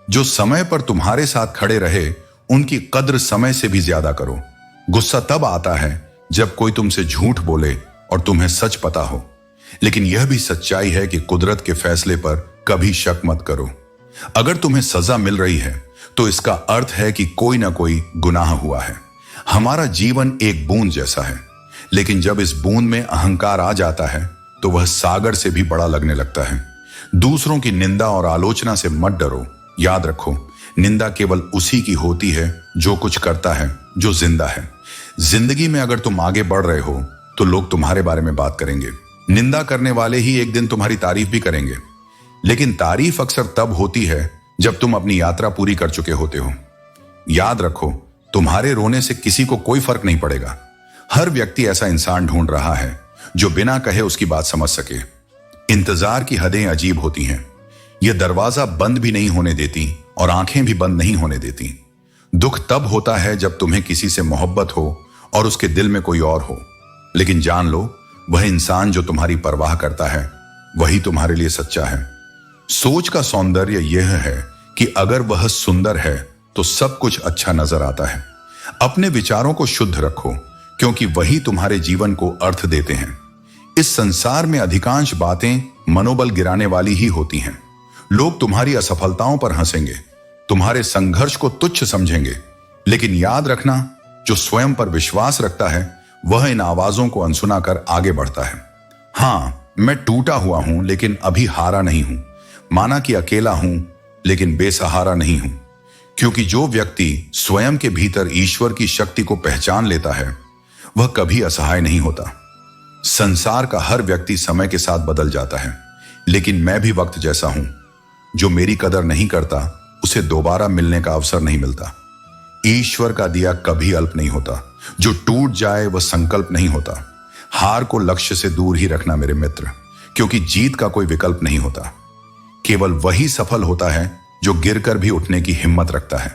जो समय पर तुम्हारे साथ खड़े रहे, उनकी कद्र समय से भी ज्यादा करो। गुस्सा तब आता है जब कोई तुमसे झूठ बोले और तुम्हें सच पता हो, लेकिन यह भी सच्चाई है कि कुदरत के फैसले पर कभी शक मत करो। अगर तुम्हें सजा मिल रही है तो इसका अर्थ है कि कोई ना कोई गुनाह हुआ है। हमारा जीवन एक बूंद जैसा है, लेकिन जब इस बूंद में अहंकार आ जाता है तो वह सागर से भी बड़ा लगने लगता है। दूसरों की निंदा और आलोचना से मत डरो। याद रखो, निंदा केवल उसी की होती है जो कुछ करता है, जो जिंदा है। जिंदगी में अगर तुम आगे बढ़ रहे हो तो लोग तुम्हारे बारे में बात करेंगे। निंदा करने वाले ही एक दिन तुम्हारी तारीफ भी करेंगे, लेकिन तारीफ अक्सर तब होती है जब तुम अपनी यात्रा पूरी कर चुके होते हो। याद रखो, तुम्हारे रोने से किसी को कोई फर्क नहीं पड़ेगा। हर व्यक्ति ऐसा इंसान ढूंढ रहा है जो बिना कहे उसकी बात समझ सके। इंतजार की हदें अजीब होती हैं। यह दरवाजा बंद भी नहीं होने देती और आंखें भी बंद नहीं होने देती। दुख तब होता है जब तुम्हें किसी से मोहब्बत हो और उसके दिल में कोई और हो, लेकिन जान लो, वह इंसान जो तुम्हारी परवाह करता है वही तुम्हारे लिए सच्चा है। सोच का सौंदर्य यह है कि अगर वह सुंदर है तो सब कुछ अच्छा नजर आता है। अपने विचारों को शुद्ध रखो, क्योंकि वही तुम्हारे जीवन को अर्थ देते हैं। इस संसार में अधिकांश बातें मनोबल गिराने वाली ही होती हैं। लोग तुम्हारी असफलताओं पर हंसेंगे, तुम्हारे संघर्ष को तुच्छ समझेंगे, लेकिन याद रखना, जो स्वयं पर विश्वास रखता है वह इन आवाजों को अनसुना कर आगे बढ़ता है। हां, मैं टूटा हुआ हूं लेकिन अभी हारा नहीं हूं। माना कि अकेला हूं लेकिन बेसहारा नहीं हूं, क्योंकि जो व्यक्ति स्वयं के भीतर ईश्वर की शक्ति को पहचान लेता है वह कभी असहाय नहीं होता। संसार का हर व्यक्ति समय के साथ बदल जाता है, लेकिन मैं भी वक्त जैसा हूं। जो मेरी कदर नहीं करता उसे दोबारा मिलने का अवसर नहीं मिलता। ईश्वर का दिया कभी अल्प नहीं होता। जो टूट जाए वह संकल्प नहीं होता। हार को लक्ष्य से दूर ही रखना मेरे मित्र, क्योंकि जीत का कोई विकल्प नहीं होता। केवल वही सफल होता है जो गिरकर भी उठने की हिम्मत रखता है,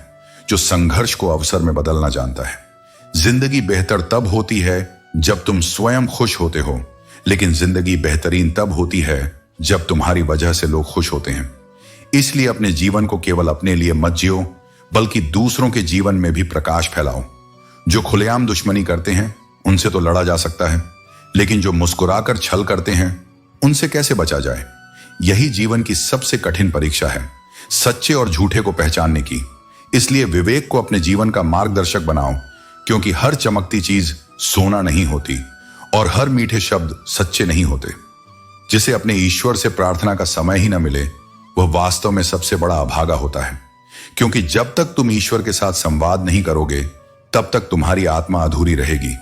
जो संघर्ष को अवसर में बदलना जानता है। जिंदगी बेहतर तब होती है जब तुम स्वयं खुश होते हो, लेकिन जिंदगी बेहतरीन तब होती है जब तुम्हारी वजह से लोग खुश होते हैं। इसलिए अपने जीवन को केवल अपने लिए मत जियो, बल्कि दूसरों के जीवन में भी प्रकाश फैलाओ। जो खुलेआम दुश्मनी करते हैं उनसे तो लड़ा जा सकता है, लेकिन जो मुस्कुराकर छल करते हैं उनसे कैसे बचा जाए? यही जीवन की सबसे कठिन परीक्षा है, सच्चे और झूठे को पहचानने की। इसलिए विवेक को अपने जीवन का मार्गदर्शक बनाओ, क्योंकि हर चमकती चीज सोना नहीं होती और हर मीठे शब्द सच्चे नहीं होते। जिसे अपने ईश्वर से प्रार्थना का समय ही न मिले, वह वास्तव में सबसे बड़ा अभागा होता है। क्योंकि जब तक तुम ईश्वर के साथ संवाद नहीं करोगे, तब तक तुम्हारी आत्मा अधूरी रहेगी।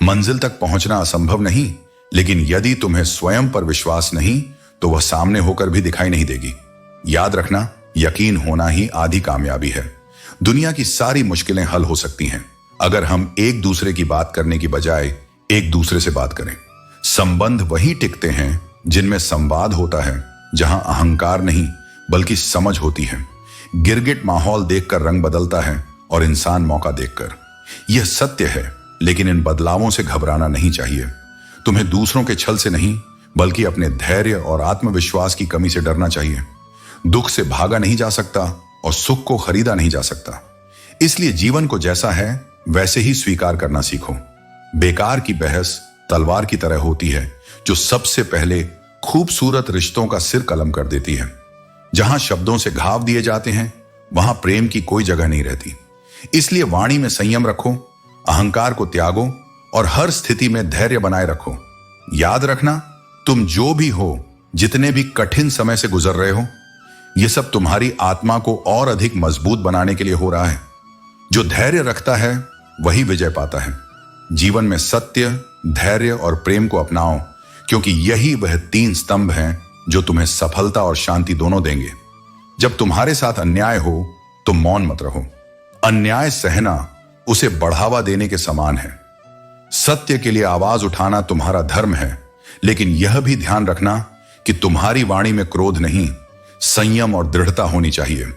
मंजिल तक पहुंचना असंभव नहीं, लेकिन यदि तुम्हें स्वयं पर विश्वास नहीं तो वह सामने होकर भी दिखाई नहीं देगी। याद रखना, यकीन होना ही आधी कामयाबी है। दुनिया की सारी मुश्किलें हल हो सकती हैं अगर हम एक दूसरे की बात करने की बजाय एक दूसरे से बात करें। संबंध वही टिकते हैं जिनमें संवाद होता है, जहां अहंकार नहीं बल्कि समझ होती है। गिरगिट माहौल देखकर रंग बदलता है और इंसान मौका देखकर। यह सत्य है, लेकिन इन बदलावों से घबराना नहीं चाहिए। तुम्हें दूसरों के छल से नहीं, बल्कि अपने धैर्य और आत्मविश्वास की कमी से डरना चाहिए। दुख से भागा नहीं जा सकता और सुख को खरीदा नहीं जा सकता। इसलिए जीवन को जैसा है वैसे ही स्वीकार करना सीखो। बेकार की बहस तलवार की तरह होती है, जो सबसे पहले खूबसूरत रिश्तों का सिर कलम कर देती है। जहां शब्दों से घाव दिए जाते हैं, वहां प्रेम की कोई जगह नहीं रहती। इसलिए वाणी में संयम रखो, अहंकार को त्यागो और हर स्थिति में धैर्य बनाए रखो। याद रखना, तुम जो भी हो, जितने भी कठिन समय से गुजर रहे हो, यह सब तुम्हारी आत्मा को और अधिक मजबूत बनाने के लिए हो रहा है। जो धैर्य रखता है वही विजय पाता है। जीवन में सत्य, धैर्य और प्रेम को अपनाओ, क्योंकि यही वह 3 स्तंभ हैं जो तुम्हें सफलता और शांति दोनों देंगे। जब तुम्हारे साथ अन्याय हो तो मौन मत रहो। अन्याय सहना उसे बढ़ावा देने के समान है। सत्य के लिए आवाज उठाना तुम्हारा धर्म है, लेकिन यह भी ध्यान रखना कि तुम्हारी वाणी में क्रोध नहीं, संयम और दृढ़ता होनी चाहिए।